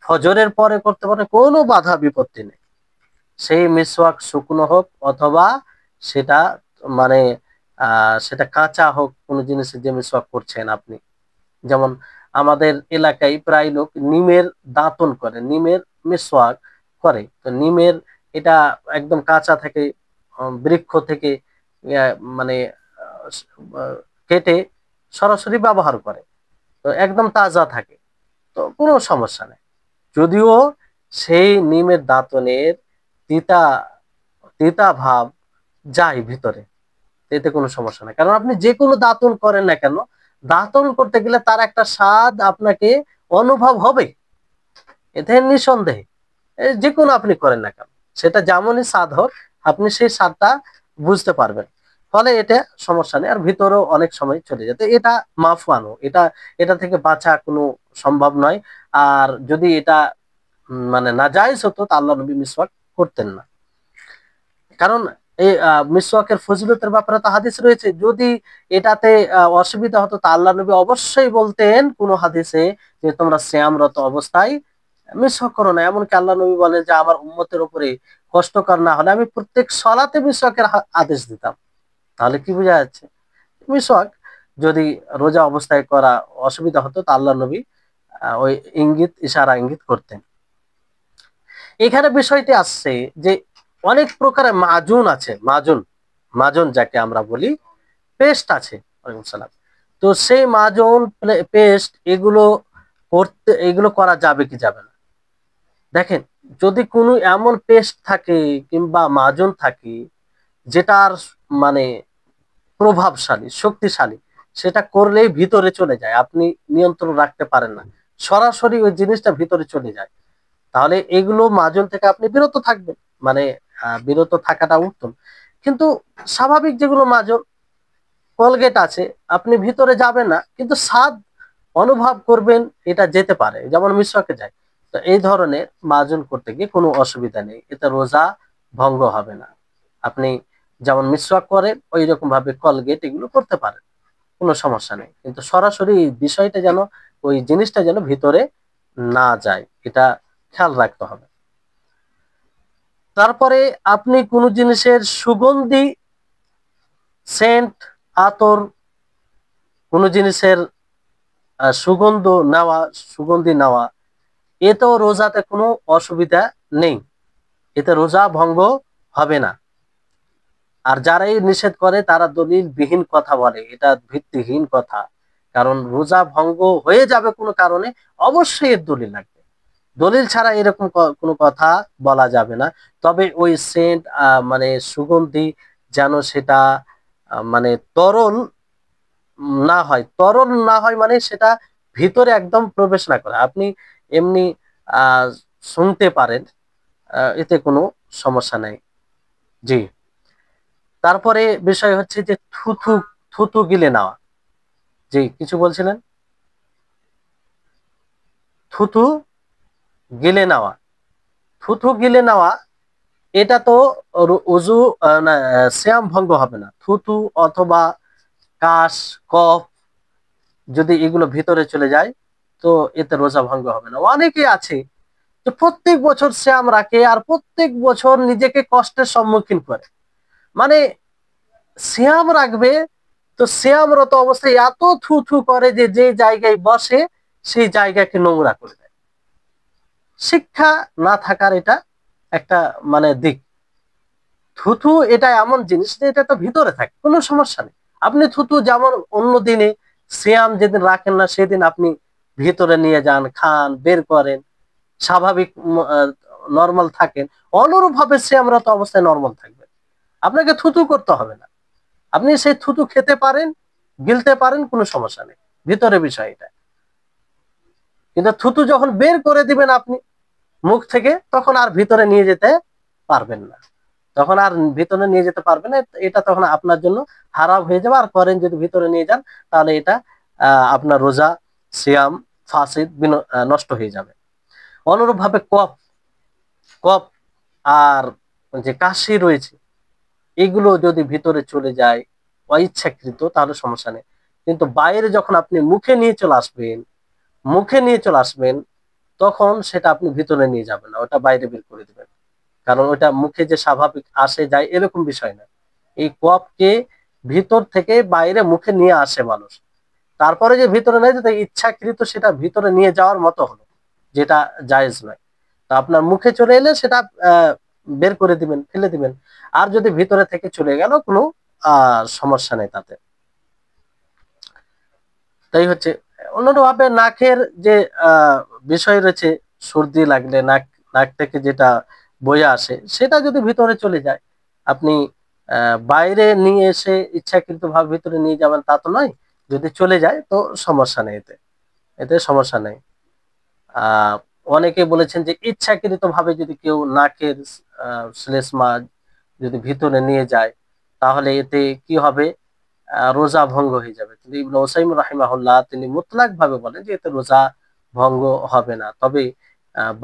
ফজরের পরে করতে পারেন, কোনো বাধা বিপত্তি নেই। সেই মিসওয়াক শুকনো হোক অথবা সেটা মানে সেটা কাঁচা হোক, কোনো জিনিসের যে মিসওয়াক করছেন আপনি, যেমন আমাদের এলাকায় প্রায় লোক নিমের দাঁতন করে, নিমের মিসওয়াক করে। তো নিমের এটা একদম কাঁচা থেকে বৃক্ষ থেকে মানে কেটে সরাসরি ব্যবহার করে, তো একদম তাজা থাকে, তো কোনো সমস্যা নেই। যদিও সেই নিমের দাঁতনের তিতা তিতা ভাব যায় ভিতরে, এতে কোনো সমস্যা নাই। কারণ আপনি যে কোনো দাঁতন করেন না কেন, দাঁতন করতে গেলে তার একটা স্বাদ আপনাকে অনুভব হবে, এতে নিঃসন্দেহে। যে কোনো আপনি করেন না কেন, সেটা যেমনই স্বাদ হোক, আপনি সেই স্বাদটা বুঝতে পারবেন। ফলে এটা সমস্যা নেই, আর ভিতরেও অনেক সময় চলে যেতে এটা মাফওয়ানো, এটা এটা থেকে বাঁচা কোনো সম্ভব নয়। আর যদি এটা মানে নাজায়েজ হতো তা আল্লাহ নবী মিসওয়াক করতেন না। কারণ এই মিসওয়াকের ফজিলতের ব্যাপারে তো হাদিস রয়েছে। যদি এটাতে অসুবিধা হতো তা আল্লাহ নবী অবশ্যই বলতেন কোন হাদিসে যে তোমরা সিয়ামরত অবস্থায় মিসওয়াক করো না। এমনকি আল্লাহ নবী বলেন যে আমার উম্মতের উপরে কষ্টকর না হলে আমি প্রত্যেক সলাতে মিসওয়াকের আদেশ দিতাম। তাহলে কি বোঝা যাচ্ছে, মিসওয়াক যদি রোজা অবস্থায় করা অসুবিধা হতো তা আল্লাহ নবী ওই ইশারা ইঙ্গিত করতেন। এখানে বিষয়টি আসছে যে অনেক প্রকারের মাজুন আছে, মাজুন, মাজুন যাকে আমরা বলি, পেস্ট আছে। ওয়ালাইকুম সালাম। তো সেই মাজুন, পেস্ট, এগুলো এগুলো করা যাবে কি যাবে না? দেখেন, যদি কোনো এমন পেস্ট থাকে কিংবা মাজুন থাকে যেটার মানে প্রভাবশালী, শক্তিশালী, সেটা করলেই ভিতরে চলে যায়, আপনি নিয়ন্ত্রণ রাখতে পারেন না, সরাসরি ওই জিনিসটা ভিতরে চলে যায়, তাহলে এগুলো মাজন থেকে আপনি বিরত থাকবেন। মানে বিরত থাকাটা উত্তম। কিন্তু স্বাভাবিক যেগুলো মাজন, কলগেট আছে, আপনি ভিতরে যাবেন না কিন্তু স্বাদ অনুভব করবেন, এটা যেতে পারে, যেমন মিশকে যায়। তো এই ধরনের মাজন করতে গিয়ে কোনো অসুবিধা নেই, এতে রোজা ভঙ্গ হবে না। আপনি যেমন মিসওয়াক করেন ওই রকম ভাবে কলগেট এগুলো করতে পারেন, কোনো সমস্যা নেই। কিন্তু সরাসরি এই বিষয়টা যেন, ওই জিনিসটা যেন ভিতরে না যায়, এটা খেয়াল রাখতে হবে। তারপরে আপনি কোনো জিনিসের সুগন্ধি, সেন্ট, আতর, কোনো জিনিসের সুগন্ধি নেওয়া, এতেও রোজাতে কোনো অসুবিধা নেই, এতে রোজা ভঙ্গ হবে না। আর যারাই নিষেধ করে তারা দলিল বিহীন কথা বলে, এটা ভিত্তিহীন কথা। কারণ রোজা ভঙ্গ হয়ে যাবে কোনো কারণে, অবশ্যই এর দলিল লাগবে। দলিল ছাড়া এরকম কোনো কথা বলা যাবে না। তবে ওই সেন্ট মানে সুগন্ধি যেন সেটা মানে তরল না হয়, তরল না হয় মানে সেটা ভিতরে একদম প্রবেশ না করে, আপনি এমনি আহ শুনতে পারেন, এতে কোনো সমস্যা নাই। জি। তারপরে বিষয় হচ্ছে যে থুথু, থুথু গিলে নেওয়া। জি, কিছু বলছিলেন? থুথু গিলে নেওয়া, থুথু গিলে নেওয়া, এটা তো অজু না, সিয়াম ভঙ্গ হবে না। থুথু অথবা কাশ, কফ যদি এগুলো ভিতরে চলে যায় তো এতে রোজা ভঙ্গ হবে না। অনেকে আছে যে প্রত্যেক বছর সিয়াম রাখে আর প্রত্যেক বছর নিজেকে কষ্টের সম্মুখীন করে, মানে সিয়াম রাখবে তো সিয়ামরত অবস্থায় এত থু থু করে যে যে জায়গায় বসে সেই জায়গাকে নোংরা করে দেয়। শিক্ষা না থাকার এটা একটা মানে দিক। থুথু এটা এমন জিনিস যে এটা তো ভিতরে থাকে, কোনো সমস্যা নেই। আপনি থুথু যেমন অন্য দিনে সিয়াম যেদিন রাখেন না সেদিন আপনি ভিতরে নিয়ে যান, খান, বের করেন, স্বাভাবিক নর্মাল থাকেন, অনুরূপ ভাবে সিয়ামরত অবস্থায় নর্মাল থাকবেন। আপনাকে থুথু করতে হবে না, আপনি সেই থুতু খেতে পারেন, গিলতে পারেন, কোনো সমস্যা নেই, ভিতরে বিষয় এটা। কিন্তু থুতু যখন বের করে দিবেন আপনি মুখ থেকে, তখন আর ভিতরে নিয়ে যেতে পারবেন না, তখন আর ভিতরে নিয়ে যেতে পারবেন না, এটা তখন আপনার জন্য হারাম হয়ে যাবে। আর করেন যদি ভিতরে নিয়ে যান তাহলে এটা আপনার রোজা, সিয়াম ফাসিদ, নষ্ট হয়ে যাবে। অনুরূপ ভাবে কফ, কফ আর যে কাশি রয়েছে, এগুলো যদি ভিতরে চলে যায় অইচ্ছাকৃত তাহলে সমস্যা নেই। কিন্তু বাইরে যখন আপনি মুখে নিয়ে চলে আসবেন, মুখে নিয়ে চলে আসবেন, তখন সেটা আপনি ভিতরে নিয়ে যাবেন না, ওটা বাইরে বের করে দিবেন। কারণ ওটা মুখে যে স্বাভাবিক আসে যায় এরকম বিষয় না। এই কফকে ভিতর থেকে বাইরে মুখে নিয়ে আসে মানুষ, তারপরে যে ভিতরে নেয় যেটা ইচ্ছাকৃত সেটা ভিতরে নিয়ে যাওয়ার মতো হলো, যেটা জায়েজ নয়। তো আপনার মুখে চলে এলে সেটা বের করে দিবেন, ফেলে দিবেন। আর যদি ভিতরে থেকে চলে গেল কোনো সমস্যা নেই তাতে। তাই হচ্ছে অন্যভাবে নাকের যে বিষয় রয়েছে, সর্দি লাগলে নাক, নাক থেকে যেটা বয়ে আসে সেটা যদি ভিতরে চলে যায়, আপনি বাইরে নিয়ে এসে ইচ্ছাকৃত ভাবে ভিতরে নিয়ে যাবেন তা তো নয়, যদি চলে যায় তো সমস্যা নেই, এতে এতে সমস্যা নেই। আহ অনেকে বলেছেন যে ইচ্ছাকৃত ভাবে যদি কেউ নাকের শ্লেষ্মা যদি ভিতরে নিয়ে যায় তাহলে এতে কি হবে, রোজা ভঙ্গ হয়ে যাবে। কিন্তু ইবনে উসাইম রাহিমাহুল্লাহ তিনি মুতলাক ভাবে বলেন যে এতে রোজা ভঙ্গ হবে না, তবে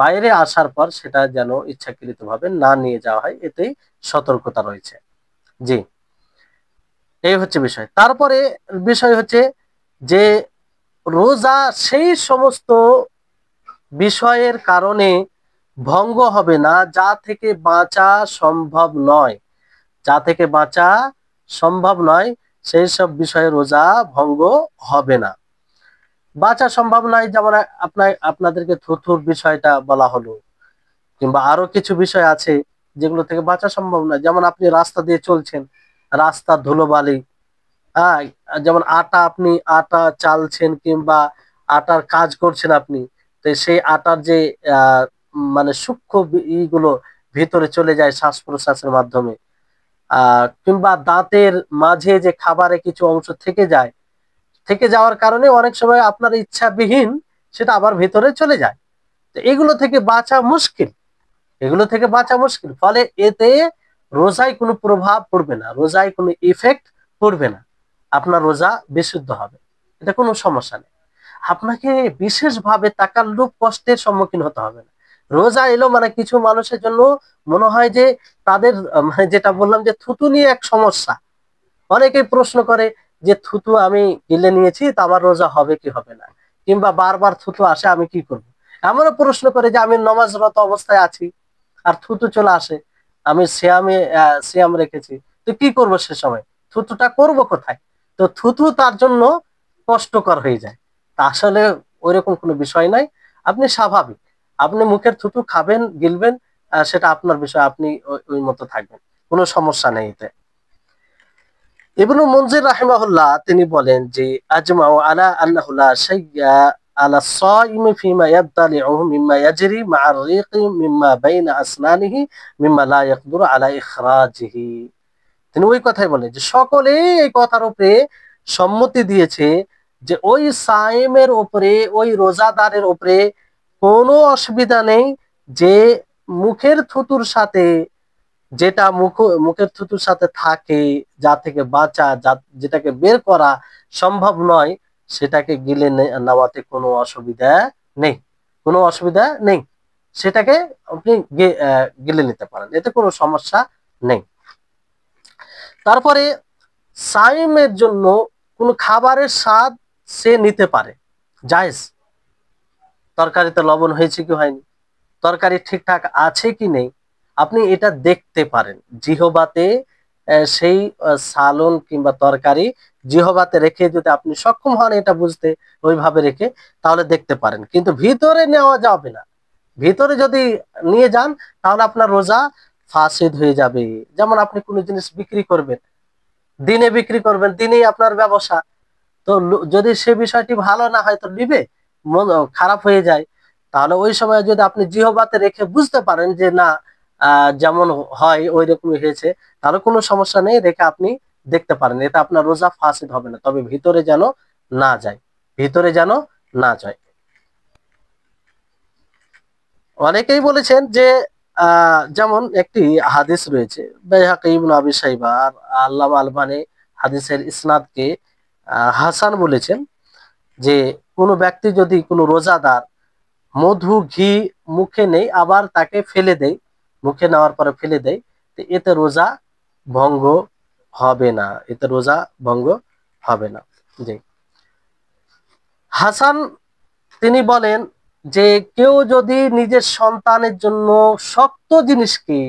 বাইরে আসার পর সেটা যেন ইচ্ছাকৃত ভাবে না নিয়ে যাওয়া হয়, এতেই সতর্কতা রয়েছে। জি, এই হচ্ছে বিষয়। তারপরে বিষয় হচ্ছে যে রোজা সেই সমস্ত বিষয়ের কারণে ভঙ্গ হবে না যা থেকে বাঁচা সম্ভব নয়, যা থেকে বাঁচা সম্ভব নয় সেই সব বিষয়ে রোজা ভঙ্গ হবে না। বাঁচা সম্ভব নয় যেমন আপনাদেরকে থুথুর বিষয়টা বলা হলো, কিংবা আরো কিছু বিষয় আছে যেগুলো থেকে বাঁচা সম্ভব নয়। যেমন আপনি রাস্তা দিয়ে চলছেন, রাস্তা ধুলোবালি, হ্যাঁ, যেমন আটা, আপনি আটা চালছেন কিংবা আটার কাজ করছেন আপনি, তো সেই আটার যে আহ মানে সূক্ষ্ম ইগুলো ভিতরে চলে যায় শ্বাস প্রশ্বাসের মাধ্যমে, কিংবা দাঁতের মাঝে যে খাবারে কিছু অংশ থেকে যায়, থেকে যাওয়ার কারণে অনেক সময় আপনার ইচ্ছাবিহীন সেটা আবার ভিতরে চলে যায়। তো এগুলো থেকে বাঁচা মুশকিল, এগুলো থেকে বাঁচা মুশকিল, ফলে এতে রোজায় কোনো প্রভাব পড়বে না, রোজায় কোনো ইফেক্ট পড়বে না, আপনার রোজা বিশুদ্ধ হবে, এটা কোনো সমস্যা নেই। আপনাকে বিশেষভাবে তাকাল্লুফ কষ্টের সম্মুখীন হতে হবে না। রোজা এলো মানে কিছু মানুষের জন্য মনে হয় যে তাদের মানে যেটা বললাম যে থুতু নিয়ে এক সমস্যা। অনেকেই প্রশ্ন করে যে থুতু আমি গিলে নিয়েছি তা আমার রোজা হবে কি হবে না, কিংবা বারবার থুতু আসে আমি কি করব। এমনও প্রশ্ন করে যে আমি নামাজরত অবস্থায় আছি আর থুতু চলে আসে, আমি সিয়াম রেখেছি, তো কি করব সে সময়, থুতুটা করব কোথায়? তো থুতু তার জন্য কষ্টকর হয়ে যায়। তা আসলে ওইরকম কোনো বিষয় নাই, আপনি স্বাভাবিক, আপনি মুখের থুতু খাবেন গিলবেন, সেটা আপনার বিষয়, আপনি ওই মতো থাকবেন, কোনো সমস্যা নেই এতে। ইবনু মুনজির রাহিমাহুল্লাহ তিনি বলেন যে আজমাউ আলা আন্নাহু লা শাইয়্যা আলা সাইমি ফিমা ইয়াবতালিউহু মিম্মা ইয়াজরি মা'আর রিqi মিম্মা বাইনা আসনানিহি মিম্মা লা ইয়াকদিরু আলা ইখরাজিহি। তিনি ওই কথাই বলেন যে সকলেই এই কথার উপরে সম্মতি দিয়েছে যে ওই সাইমের উপরে, ওই রোজাদারের উপরে কোনো অসুবিধা নেই যে মুখের থুতুর সাথে, যেটা মুখের থুতুর সাথে থাকে, যা থেকে বাঁচা, যেটাকে বের করা সম্ভব নয়, সেটাকে গিলে নেওয়াতে কোনো অসুবিধা নেই, কোনো অসুবিধা নেই। সেটাকে আপনি গিলে নিতে পারেন, এতে কোনো সমস্যা নেই। তারপরে সাইমের জন্য কোনো খাবারের স্বাদ সে নিতে পারে, জায়েজ। তরকারিতে লবণ হয়েছে কি হয়নি, তরকারি ঠিকঠাক আছে কি নেই, আপনি এটা দেখতে পারেন জিহবাতে। সেই সালন কিংবা তরকারি জিহবাতে রেখে যদি আপনি সক্ষম হন এটা বুঝতে, ওইভাবে রেখে, তাহলে দেখতে পারেন। কিন্তু ভিতরে নেওয়া যাবে না, ভিতরে যদি নিয়ে যান তাহলে আপনার রোজা ফাসিদ হয়ে যাবে। যেমন আপনি কোনো জিনিস বিক্রি করবেন, দিনে বিক্রি করবেন, দিনেই আপনার ব্যবসা, তো যদি সে বিষয়টি ভালো না হয় তো নিবে, মন খারাপ হয়ে যায়, তাহলে ওই সময় যদি আপনি জিহবাতে রেখে বুঝতে পারেন যে না, যেমন হয় ওই রকমই হয়েছে, তাহলে কোনো সমস্যা নেই, রেখে আপনি দেখতে পারেন, এটা আপনার রোজা ফাসিদ হবে না, তবে ভিতরে যেন না যায়, ভিতরে যেন না যায়। অনেকেই বলেছেন যে যেমন একটি হাদিস রয়েছে, বাইহাকী ইবনে আবি শাইবা আর আল্লামা আলবানী হাদিসের ইসনাদকে হাসান বলেছেন, যে কোনো ব্যক্তি যদি কোনো রোজাদার মধু ঘি মুখে নেই আবার তাকে ফেলে দেয়, মুখে নেওয়ার পরে ফেলে দেয়, তো এতে রোজা ভঙ্গ হবে না, এতে রোজা ভঙ্গ হবে না। জি। হাসান তিনি বলেন যে কেউ যদি নিজের সন্তানের জন্য শক্ত জিনিসকে,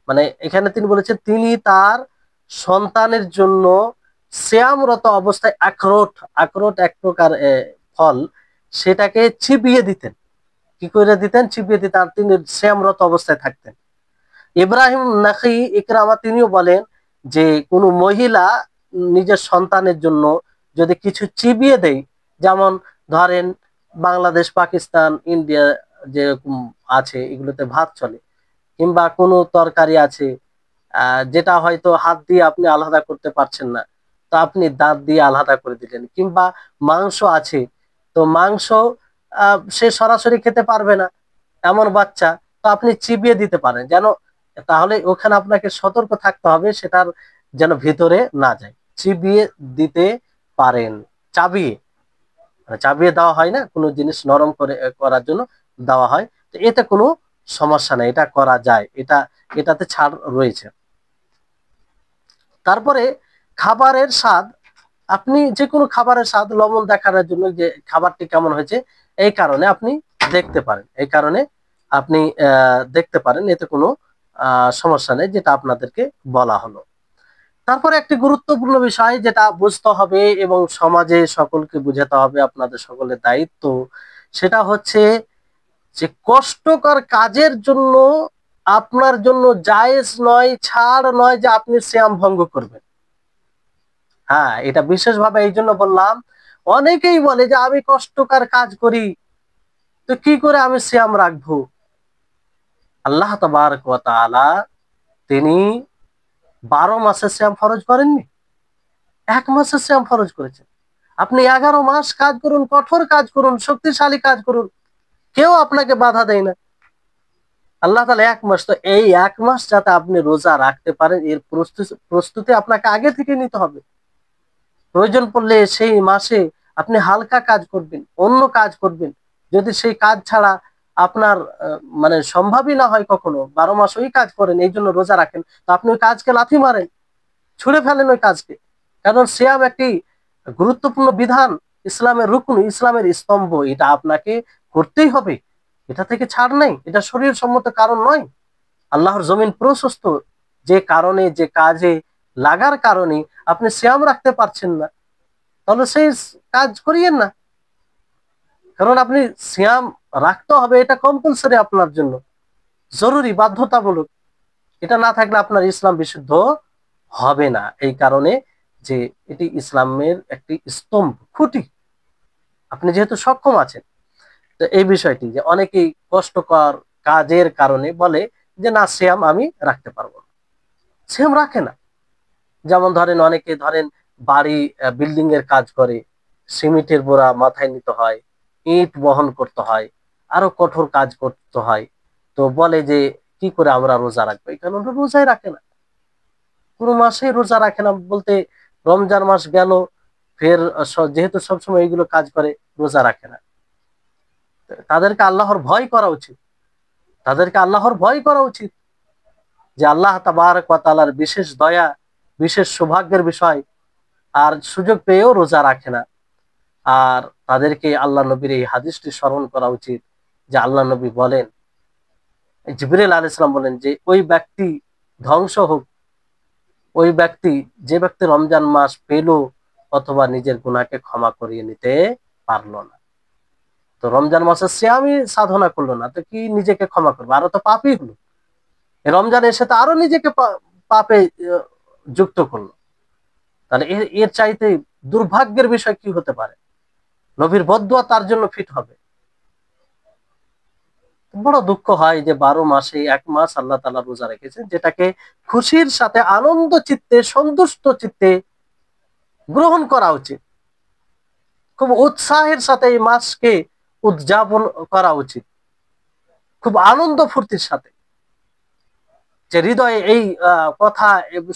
মানে এখানে তিনি বলেছেন তিনি তার সন্তানের জন্য সিয়ামরত অবস্থায় আখরোট, আখরোট এক প্রকার ফল, সেটাকে চিবিয়ে দিতেন। কি করে দিতেন? চিবিয়ে দিতেন, আর তিনি সিয়ামরত অবস্থায় থাকতেন। ইব্রাহিম নাখি ইকরামা তিনিও বলেন যে কোনো মহিলা নিজের সন্তানের জন্য যদি কিছু চিবিয়ে দেয়, যেমন ধরেন বাংলাদেশ, পাকিস্তান, ইন্ডিয়া যেরকম আছে এগুলোতে ভাত চলে, কিংবা কোনো তরকারি আছে যেটা হয়তো হাত দিয়ে আপনি আলাদা করতে পারছেন না, তো আপনি দাঁত দিয়ে আলাদা করে দিলেন, কিংবা মাংস আছে, তো মাংস সে সরাসরি খেতে পারবে না এমন বাচ্চা, তো আপনি চিবিয়ে দিতে পারেন যেন, তাহলে ওখানে আপনাকে সতর্ক থাকতে হবে সেটার যেন ভিতরে না যায়, চিবিয়ে দিতে পারেন। চাবিয়ে, মানে চাবিয়ে দেওয়া হয় না, কোনো জিনিস নরম করে করার জন্য দেওয়া হয়, তো এতে কোনো সমস্যা নেই, এটা করা যায়, এটাতে ছাড় রয়েছে। তারপরে খাবারের স্বাদ, আপনি যে কোনো খাবারের স্বাদ লবণ দেখানোর জন্য যে খাবারটি কেমন হয়েছে, এই কারণে আপনি দেখতে পারেন, এই কারণে আপনি দেখতে পারেন, এতে কোনো সমস্যা নেই, যেটা আপনাদেরকে বলা হলো। তারপরে একটি গুরুত্বপূর্ণ বিষয় যেটা বুঝতে হবে এবং সমাজে সকলকে বুঝাতে হবে, আপনাদের সকলের দায়িত্ব, সেটা হচ্ছে যে কষ্টকর কাজের জন্য আপনার জন্য জায়েজ নয়, ছাড় নয় যে আপনি সিয়াম ভঙ্গ করবেন। হ্যাঁ, এটা বিশেষভাবে এই জন্য বললাম, অনেকেই বলে যে আমি কষ্টকর কাজ করি, তো কি করে আমি সিয়াম রাখবো? আল্লাহ তাবারক ওয়া তাআলা তিনি 12 মাসে সিয়াম ফরজ করেননি, 1 মাসে সিয়াম ফরজ করেছেন। আপনি 11 মাস কাজ করুন, কঠোর কাজ করুন, শক্তিশালী কাজ করুন, কেউ আপনাকে বাধা দেয় না। আল্লাহ তাআলা 1 মাস, তো এই 1 মাস যাতে আপনি রোজা রাখতে পারেন, এর প্রস্তুতি আপনাকে আগে থেকে নিতে হবে। প্রয়োজন পড়লে সেই মাসে আপনি হালকা কাজ করবেন, অন্য কাজ করবেন, যদি সেই কাজ ছাড়া আপনার মানে সম্ভবই না হয় কখনো, 12 মাস ওই কাজ করেন, এই জন্য রোজা রাখেন, তো আপনি ওই কাজকে লাথি মারেন, ছুঁড়ে ফেলেন ওই কাজকে। কারণ সিয়াম একটি গুরুত্বপূর্ণ বিধান, ইসলামের রুকন, ইসলামের স্তম্ভ, এটা আপনাকে করতেই হবে, এটা থেকে ছাড় নেই, এটা শরীর সম্মত কারণ নয়। আল্লাহর জমিন প্রশস্ত, যে কারণে, যে কাজে লাগার কারণে আপনি সিয়াম রাখতে পারছেন না, তাহলে সেই কাজ করিয়েন না। কারণ আপনি সিয়াম রাখতে হবে, এটা কম্পালসারি আপনার জন্য, জরুরি, বাধ্যতামূলক। এটা না থাকলে আপনার ইসলাম বিশুদ্ধ হবে না। এই কারণে যে এটি ইসলামের একটি স্তম্ভ, খুঁটি। আপনি যেহেতু সক্ষম আছেন, তো এই বিষয়টি যে অনেকেই কষ্টকর কাজের কারণে বলে যে না, সিয়াম আমি রাখতে পারবো না, সিয়াম রাখে না। যেমন ধরেন অনেকে ধরেন বাড়ি বিল্ডিং এর কাজ করে, সিমেন্টের বোরা মাথায় নিতে হয়, ইট বহন করতে হয়, আরো কঠোর কাজ করতে হয়। তো বলে যে কি করে আমরা রোজা রাখবো, এই কারণে রোজাই রাখে না, কোনো মাসে রোজা রাখে না বলতে রমজান মাস গেল, ফের যেহেতু সবসময় এইগুলো কাজ করে, রোজা রাখে না। তাদেরকে আল্লাহর ভয় করা উচিত, তাদেরকে আল্লাহর ভয় করা উচিত যে আল্লাহ তাবারক ওয়া তাআলার বিশেষ দয়া, বিশেষ সৌভাগ্যের বিষয়, আর সুযোগ পেয়েও রোজা রাখে না। আর তাদেরকে আল্লাহ নবীর এই হাদিসটি স্মরণ করা উচিত যে আল্লাহ নবী বলেন, জিবরিল আলাইহিস সালাম বলেন যে ওই ব্যক্তি ধ্বংস হোক, ওই ব্যক্তি, যে ব্যক্তি রমজান মাস পেল অথবা নিজের গুনাহকে ক্ষমা করিয়ে নিতে পারলো না। তো রমজান মাসে সে আমি সাধনা করলো না, তো কি নিজেকে ক্ষমা করবো, আরো তো পাপই হলো। রমজান এসে তো আরো নিজেকে পাপে যুক্ত করলো। তাহলে এর এর চাইতে দুর্ভাগ্যের বিষয় কি হতে পারে? নবীর বদদুয়া তার জন্য ফিট হবে। বড় দুঃখ হয় যে 12 মাসে 1 মাস আল্লাহ তাআলা রোজা রেখেছেন, যেটাকে খুশির সাথে, আনন্দ চিত্তে, সন্তুষ্ট চিত্তে গ্রহণ করা উচিত। খুব উৎসাহের সাথে এই মাসকে উদযাপন করা উচিত, খুব আনন্দ ফুর্তির সাথে, যে হৃদয়ে এই কথা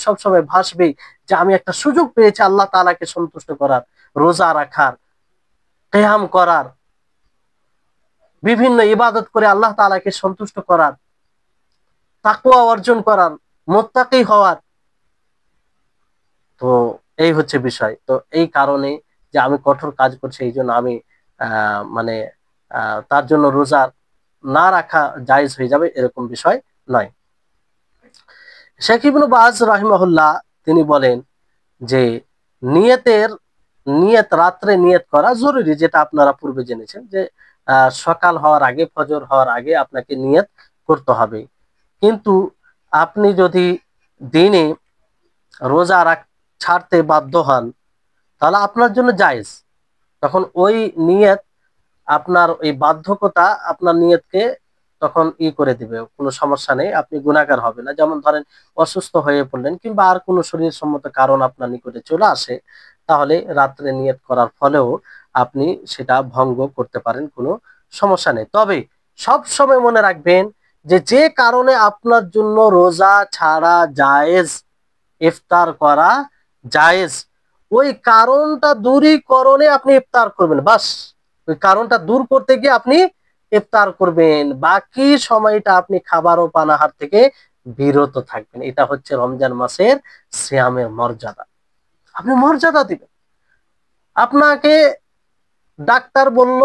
সবসময় ভাসবে যে আমি একটা সুযোগ পেয়েছি আল্লাহ তাআলাকে সন্তুষ্ট করার, রোজা রাখার, কিয়াম করার, বিভিন্ন ইবাদত করে আল্লাহ তাআলাকে সন্তুষ্ট করার, তাকওয়া অর্জন করার, মুত্তাকি হওয়ার। তো এই হচ্ছে বিষয়। তো এই কারণে যে আমি কঠোর কাজ করছি, এই জন্য আমি মানে তার জন্য রোজা না রাখা জায়েজ হয়ে যাবে, এরকম বিষয় নয়। শেখ ইবনে বাজ রাহিমাহুল্লাহ তিনি বলেন যে নিয়তের নিয়ত, রাত্রে নিয়ত করা জরুরি, যেটা আপনারা পূর্বে জেনেছেন যে সকাল হওয়ার আগে, ফজর হওয়ার আগে আপনাকে নিয়ত করতে হবে। কিন্তু আপনি যদি দিনে রোজা ছাড়তে বাধ্য হন, তাহলে আপনার জন্য জায়েজ। তখন ওই নিয়ত, আপনার ওই বাধ্যকতা আপনার নিয়তকে তখন করে দিবে, কোনো সমস্যা নেই, আপনি গুনাহগার হবে না। যেমন ধরেন অসুস্থ হয়ে পড়লেন কিংবা আর কোনো শরীর সম্মত কারণ আপনার নিকটে চলে আসে, তাহলে রাত্রে নিয়ত করার ফলেও আপনি সেটা ভঙ্গ করতে পারেন, কোনো সমস্যা নেই। তবে সব সময় মনে রাখবেন যে যে কারণে আপনার জন্য রোজা ছাড়া জায়েজ, ইফতার করা জায়েজ, ওই কারণটা দূরীকরণে আপনি ইফতার করবেন, বাস। ওই কারণটা দূর করতে গিয়ে আপনি ইফতার করবেন, বাকি সময়টা আপনি খাবার ও পানাহার থেকে বিরত থাকবেন। এটা হচ্ছে রমজান মাসের সিয়ামের মর্যাদা। আপনি মর্যাদা দিবেন। আপনাকে ডাক্তার বলল,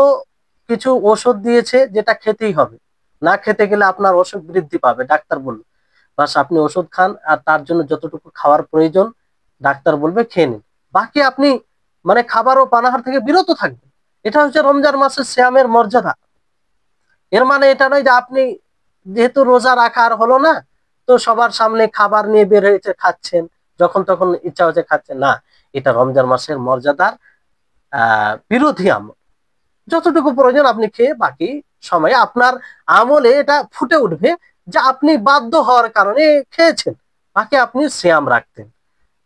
কিছু ওষুধ দিয়েছে যেটা খেতেই হবে, না খেতে গেলে আপনার অসুখ বৃদ্ধি পাবে, ডাক্তার বলল, বাস আপনি ওষুধ খান, আর তার জন্য যতটুকু খাওয়ার প্রয়োজন ডাক্তার বলবে খেয়ে নিন, বাকি আপনি মানে খাবার ও পানাহার থেকে বিরত থাকবেন। এটা হচ্ছে রমজান মাসের সিয়ামের মর্যাদা। এর মানে এটা নয় যে আপনি যেহেতু রোজা রাখা আর হলো না, তো সবার সামনে খাবার নিয়ে বের হয়েছে, খাচ্ছেন, যখন তখন ইচ্ছা হচ্ছে খাচ্ছেন, না। এটা রমজান মাসের মর্যাদার বিরোধী আমল। যতটুকু প্রয়োজন আপনি খেয়ে, বাকি সময়ে আপনার আমলে এটা ফুটে উঠবে যে আপনি বাধ্য হওয়ার কারণে খেয়েছেন, বাকি আপনি সিয়াম রাখতেন।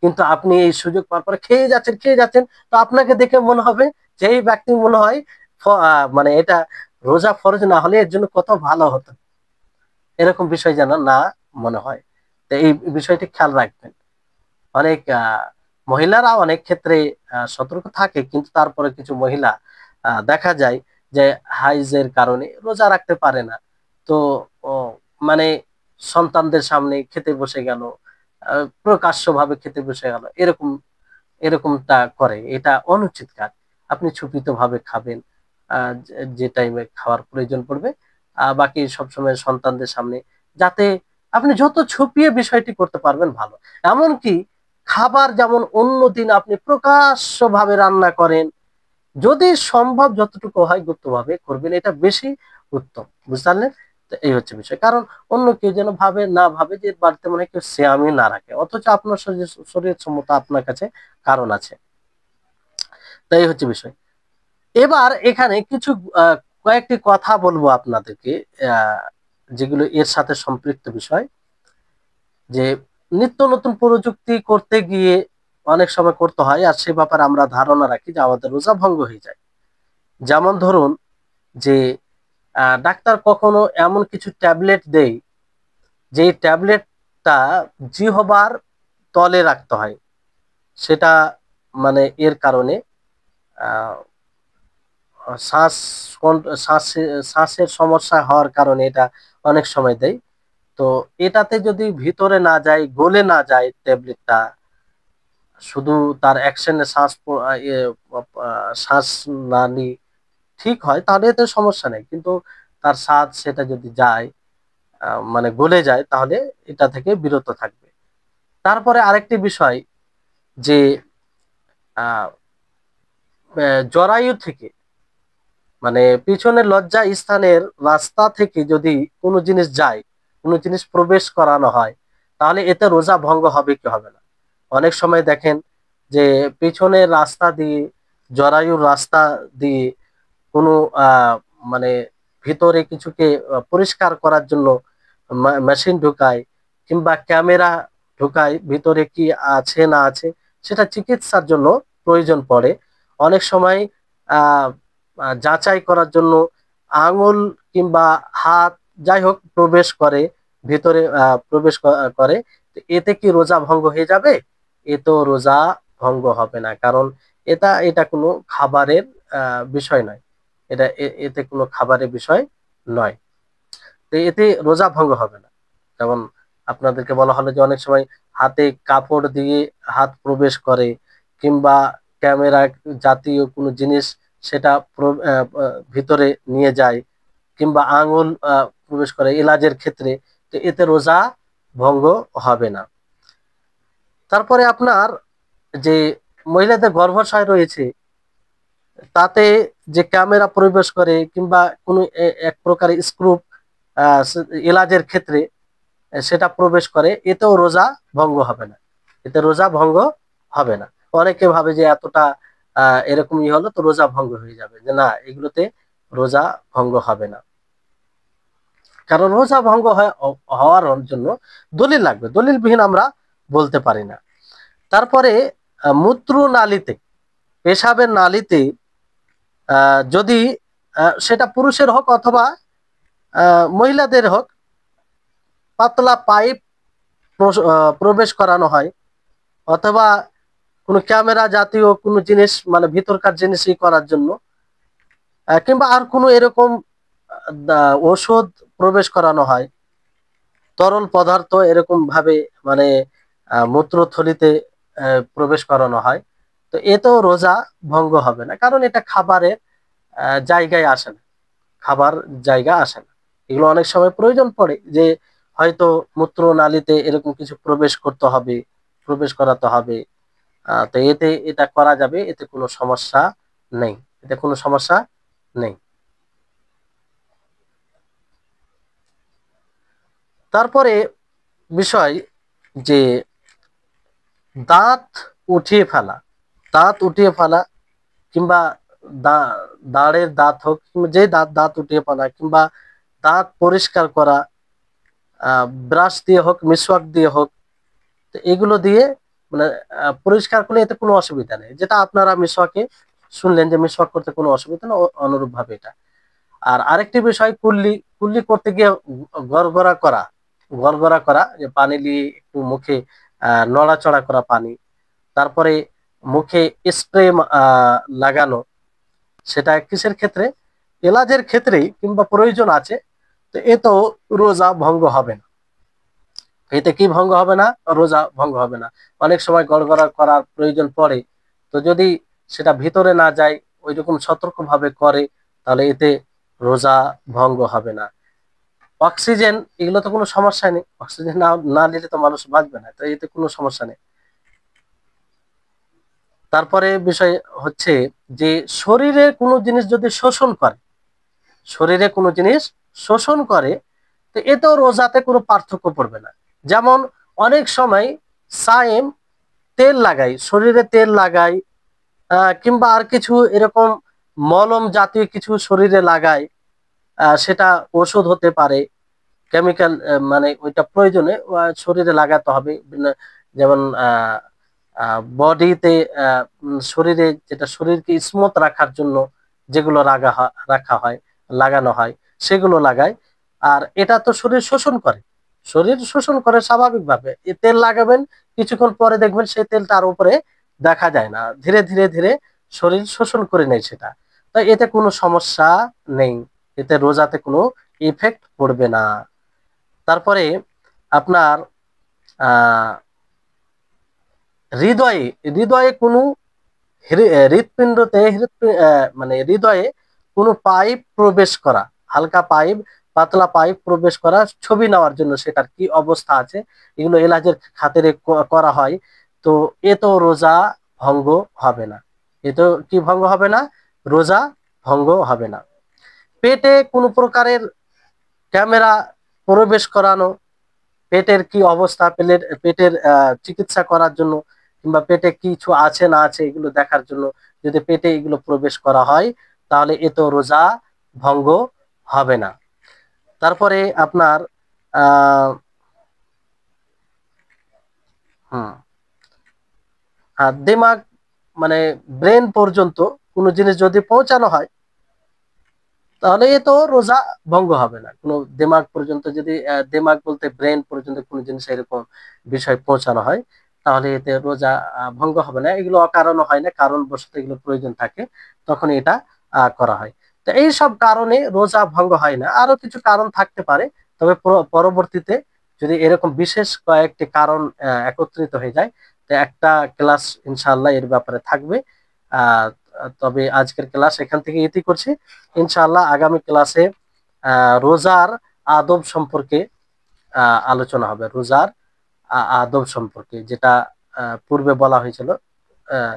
কিন্তু আপনি এই সুযোগ পাওয়ার পরে খেয়ে যাচ্ছেন, খেয়ে যাচ্ছেন, তো আপনাকে দেখে মনে হবে যে এই ব্যক্তি মনে হয় মানে এটা রোজা ফরজ না হলে এর জন্য কত ভালো হতো, এরকম বিষয় যেন না মনে হয়। তো এই বিষয়টি খেয়াল রাখবেন। অনেক মহিলারা অনেক ক্ষেত্রে সতর্ক থাকে, কিন্তু তারপরে কিছু মহিলা দেখা যায় যে হাইজের কারণে রোজা রাখতে পারে না। তো ও, মানে সন্তানদের সামনে খেতে বসে গেল, প্রকাশ্য ভাবে খেতে বসে গেল, এরকমটা করে, এটা অনুচিত কাজ। আপনি ছুপিত ভাবে খাবেন, যে টাইমে খাওয়ার প্রয়োজন পড়বে, বাকি সবসময় সন্তানদের সামনে, যাতে আপনি যত ছুপিয়ে বিষয়টি করতে পারবেন ভালো। এমনকি খাবার যেমন অন্য দিন আপনি প্রকাশ্য ভাবে রান্না করেন, যদি সম্ভব যতটুকু হয় গুপ্তভাবে করবেন, এটা বেশি উত্তম। বুঝতে পারলেন? তো এই হচ্ছে বিষয়। কারণ অন্য কেউ যেন না ভাবে যে বাড়িতে মনে হয় কেউ সিয়ামই না রাখে, অথচ আপনার শরীর সম্মত আপনার কাছে কারণ আছে। তো এই হচ্ছে বিষয়। এবার এখানে কিছু আহ, কয়েকটি কথা বলবো আপনাদেরকে, আহ, যেগুলো এর সাথে সম্পৃক্ত বিষয়। যে নিত্য নতুন প্রযুক্তি করতে গিয়ে অনেক সময় করতে হয়, আর সে ব্যাপারে আমরা ধারণা রাখি যে আমাদের রোজা ভঙ্গ হয়ে যায়। যেমন ধরুন যে ডাক্তার কখনো এমন কিছু ট্যাবলেট দেয়, যে ট্যাবলেটটা জিহবার তলে রাখতে হয়। সেটা মানে এর কারণে আহ, শ্বাস শ্বাসের সমস্যা হওয়ার কারণে এটা অনেক সময় দেয়। তো এটাতে যদি ভিতরে না যায়, গলে না যায় ট্যাবলেটটা, শুধু তার অ্যাকশনে শ্বাস না নি ঠিক হয়, তাহলে এতে সমস্যা নেই। কিন্তু তার স্বাদ সেটা যদি যায়, মানে গলে যায়, তাহলে এটা থেকে বিরত থাকবে। তারপরে আরেকটি বিষয় যে আহ, জরায়ু থেকে, মানে পিছনের লজ্জা স্থানের রাস্তা থেকে যদি কোনো জিনিস যায়, কোনো জিনিস প্রবেশ করানো হয়, তাহলে এতে রোজা ভঙ্গ হবে কি হবে না? অনেক সময় দেখেন যে পিছনের রাস্তা দিয়ে, জরায়ুর রাস্তা দিয়ে কোনো মানে ভিতরে কিছুকে পরিষ্কার করার জন্য মেশিন ঢুকায়, কিংবা ক্যামেরা ঢুকায়, ভিতরে কি আছে না আছে সেটা চিকিৎসার জন্য প্রয়োজন পড়ে। অনেক সময় আহ যাচাই করার জন্য আঙুল কিংবা হাত, যাই হোক, প্রবেশ করে, ভিতরে প্রবেশ করে। তো এতে কি রোজা ভঙ্গ হয়ে যাবে? এ তো রোজা ভঙ্গ হবে না, কারণ এটা কোনো খাবারের বিষয় নয়। এতে কোনো খাবারের বিষয় নয়। তো এতে রোজা ভঙ্গ হবে না। যেমন আপনাদেরকে বলা হলো যে অনেক সময় হাতে কাপড় দিয়ে হাত প্রবেশ করে, কিংবা ক্যামেরা জাতীয় কোনো জিনিস সেটা ভিতরে নিয়ে যায়, কিংবা আঙুল প্রবেশ করে এলাজের ক্ষেত্রে। তো এতে রোজা ভঙ্গ হবে না। তারপরে আপনার যে মহিলাদের গর্ভাশয় রয়েছে, তাতে যে ক্যামেরা প্রবেশ করে, কিংবা কোনো এক প্রকারের স্ক্রু এলাজের ক্ষেত্রে সেটা প্রবেশ করে, এতেও রোজা ভঙ্গ হবে না। এতে রোজা ভঙ্গ হবে না। অনেকে ভাবে যে এতটা এরকম হলো তো রোজা ভঙ্গ হয়ে যাবে, যে না, এগুলোতে রোজা ভঙ্গ হবে না। কারণ রোজা ভঙ্গ হওয়ার জন্য দলিল লাগবে, দলিলবিহীন আমরা বলতে পারি না। তারপরে মূত্র নালীতে, পেশাবের নালীতে যদি সেটা পুরুষের হোক অথবা মহিলাদের হোক, পাতলা পাইপ প্রবেশ করানো হয়, অথবা কোনো ক্যামেরা জাতীয় কোনো জিনিস, মানে ভিতরকার জিনিসই করার জন্য, কিংবা আর কোনো এরকম ওষুধ প্রবেশ করানো হয়, তরল পদার্থ এরকম ভাবে, মানে মূত্রথলিতে প্রবেশ করানো হয়, তো এতেও রোজা ভঙ্গ হবে না, কারণ এটা খাবারের জায়গায় আসে না, খাবার জায়গা আসে না। এগুলো অনেক সময় প্রয়োজন পড়ে যে হয়তো মূত্র নালীতে এরকম কিছু প্রবেশ করতে হবে, প্রবেশ করাতে হবে। তো এতে এটা করা যাবে, এতে কোনো সমস্যা নেই, এতে কোনো সমস্যা নেই। তারপরে বিষয় যে দাঁত উঠিয়ে ফেলা, দাঁত উঠিয়ে ফেলা, কিংবা দাঁড়ের দাঁত হোক, কিংবা যে দাঁত দাঁত উঠিয়ে ফেলা, কিংবা দাঁত পরিষ্কার করা, ব্রাশ দিয়ে হোক, মিসওয়াক দিয়ে হোক, তো এগুলো দিয়ে মানে পরিষ্কার করলে এতে কোনো অসুবিধা নেই। যেটা আপনারা মিসওয়াকে শুনলেন যে মিসওয়াক করতে কোনো অসুবিধা না, অনুরূপ ভাবে এটা। আর আরেকটি বিষয়, কুল্লি, কুল্লি করতে গিয়ে গড়গড়া করা, গড়গড়া করা, যে পানি নিয়ে একটু মুখে নড়াচড়া করা পানি, তারপরে মুখে স্প্রে লাগানো, সেটা কিসের ক্ষেত্রে? এলাজের ক্ষেত্রেই, কিংবা প্রয়োজন আছে। তো এ তো রোজা ভঙ্গ হবে না। এতে কি ভঙ্গ হবে না? রোজা ভঙ্গ হবে না। অনেক সময় গড়গড়া করার প্রয়োজন পড়ে, তো যদি সেটা ভিতরে না যায়, ওই রকম সতর্ক ভাবে করে, তাহলে এতে রোজা ভঙ্গ হবে না। অক্সিজেন, এগুলো তো কোনো সমস্যা নেই, অক্সিজেন না না নিলে তো মানুষ বাঁচবে না, তো এতে কোনো সমস্যা নেই। তারপরে বিষয় হচ্ছে যে শরীরে কোনো জিনিস যদি শোষণ করে, শরীরে কোনো জিনিস শোষণ করে, তো এতেও রোজাতে কোনো পার্থক্য পড়বে না। যেমন অনেক সময় সায়েম তেল লাগাই, শরীরে তেল লাগাই, কিংবা আর কিছু এরকম মলম জাতীয় কিছু শরীরে লাগায়, সেটা ওষুধ হতে পারে, কেমিক্যাল, মানে ওইটা প্রয়োজনে শরীরে লাগাতে হবে। যেমন বডিতে, শরীরে যেটা শরীরকে স্মুথ রাখার জন্য যেগুলো রাখা হয়, লাগানো হয়, সেগুলো লাগায়। আর এটা তো শরীর শোষণ করে, শরীর শোষণ করে স্বাভাবিকভাবে। এই তেল লাগাবেন, কিছুক্ষণ পরে দেখবেন সেই তেল তার উপরে দেখা যায় না, ধীরে ধীরে ধীরে শরীর শোষণ করে নেয় সেটা। তাই এতে কোনো সমস্যা নেই, এতে রোজাতে কোনো ইফেক্ট পড়বে না। তারপরে আপনার আহ হৃদয়ে, হৃদয়ে কোনো হৃৎপিণ্ডতে মানে হৃদয়ে কোনো পাইপ প্রবেশ করা, হালকা পাইপ, পাতলা পাইপ প্রবেশ করা, ছবি নেওয়ার জন্য সেটার কি অবস্থা আছে, এগুলো এলাজের খাতিরে করা হয়। তো এ তো রোজা ভঙ্গ হবে না, এ তো কি ভঙ্গ হবে না, রোজা ভঙ্গ হবে না। পেটে কোনো প্রকারের ক্যামেরা প্রবেশ করানো, পেটের কি অবস্থা, পেটের চিকিৎসা করার জন্য, কিংবা পেটে কিছু আছে না আছে এগুলো দেখার জন্য যদি পেটে এগুলো প্রবেশ করা হয়, তাহলে এ তো রোজা ভঙ্গ হবে না। তারপরে আপনার আহ হুম দিমাগ, মানে ব্রেন পর্যন্ত কোনো জিনিস যদি পৌঁছানো হয়, তাহলে এ তো রোজা ভঙ্গ হবে না। কোনো দিমাগ পর্যন্ত যদি, দিমাগ বলতে ব্রেন পর্যন্ত কোনো জিনিস এরকম বিষয় পৌঁছানো হয়, তাহলে এতে রোজা ভঙ্গ হবে না। এগুলো অকারণ হয় না, কারণবশত এগুলো প্রয়োজন থাকে, তখন এটা করা হয়। তো এই সব কারণে রোজা ভঙ্গ হয় না। আরো কিছু কারণ থাকতে পারে, তবে পরবর্তীতে যদি এরকম বিশেষ কয়েকটি কারণ একত্রিত হয়ে যায়, তো একটা ক্লাস ইনশাআল্লাহ এর ব্যাপারে থাকবে। আহ তবে আজকের ক্লাস এখান থেকে ইতি করছি। ইনশাআল্লাহ আগামী ক্লাসে রোজার আদব সম্পর্কে আলোচনা হবে, রোজার আদব সম্পর্কে, যেটা পূর্বে বলা হয়েছিল। আহ,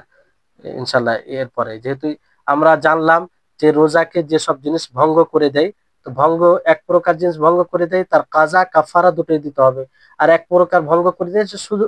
ইনশাল্লাহ এরপরে যেহেতু আমরা জানলাম যে রোজাকে যেসব জিনিস ভঙ্গ করে দেয়, তো ভঙ্গ, এক প্রকার জিনিস ভঙ্গ করে দেয় তার কাজা কাফারা দুটোই দিতে হবে। আর এক প্রকার ভঙ্গ করে দেয় যে শুধু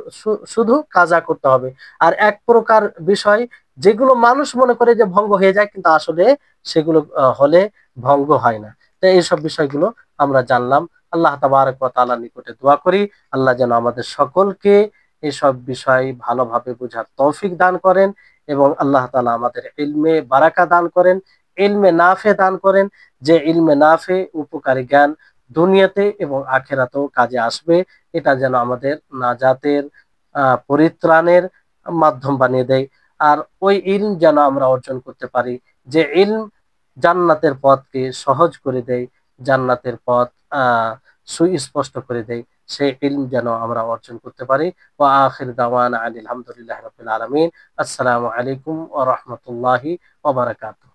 শুধু কাজা করতে হবে। আর এক প্রকার বিষয় যেগুলো মানুষ মনে করে যে ভঙ্গ হয়ে যায়, কিন্তু আসলে সেগুলো হলে ভঙ্গ হয় না। তো এইসব বিষয়গুলো আমরা জানলাম। আল্লাহ তাবারক ওয়া তাআলার নিকটে দোয়া করি, আল্লাহ যেন আমাদের সকলকে এসব বিষয় ভালোভাবে বোঝার তৌফিক দান করেন, এবং আল্লাহ তাআলা আমাদের ইলমে বারাকা দান করেন, ইলমে নাফে দান করেন, যে ইলমে নাফে উপকারী জ্ঞান দুনিয়াতে এবং আখেরাতেও কাজে আসবে। এটা যেন আমাদের নাজাতের, পরিত্রাণের মাধ্যম বানিয়ে দেয়। আর ওই ইলম যেন আমরা অর্জন করতে পারি, যে ইলম জান্নাতের পথকে সহজ করে দেয়, জান্নাতের পথ সুস্পষ্ট করে দেয়, সেই ইলম যেন আমরা অর্জন করতে পারি। ওয়া আখির দাওয়ানা আলহামদুলিল্লাহি রাব্বিল আলামিন। আসসালামু আলাইকুম ওয়া রাহমাতুল্লাহি ওয়া বারাকাতুহু।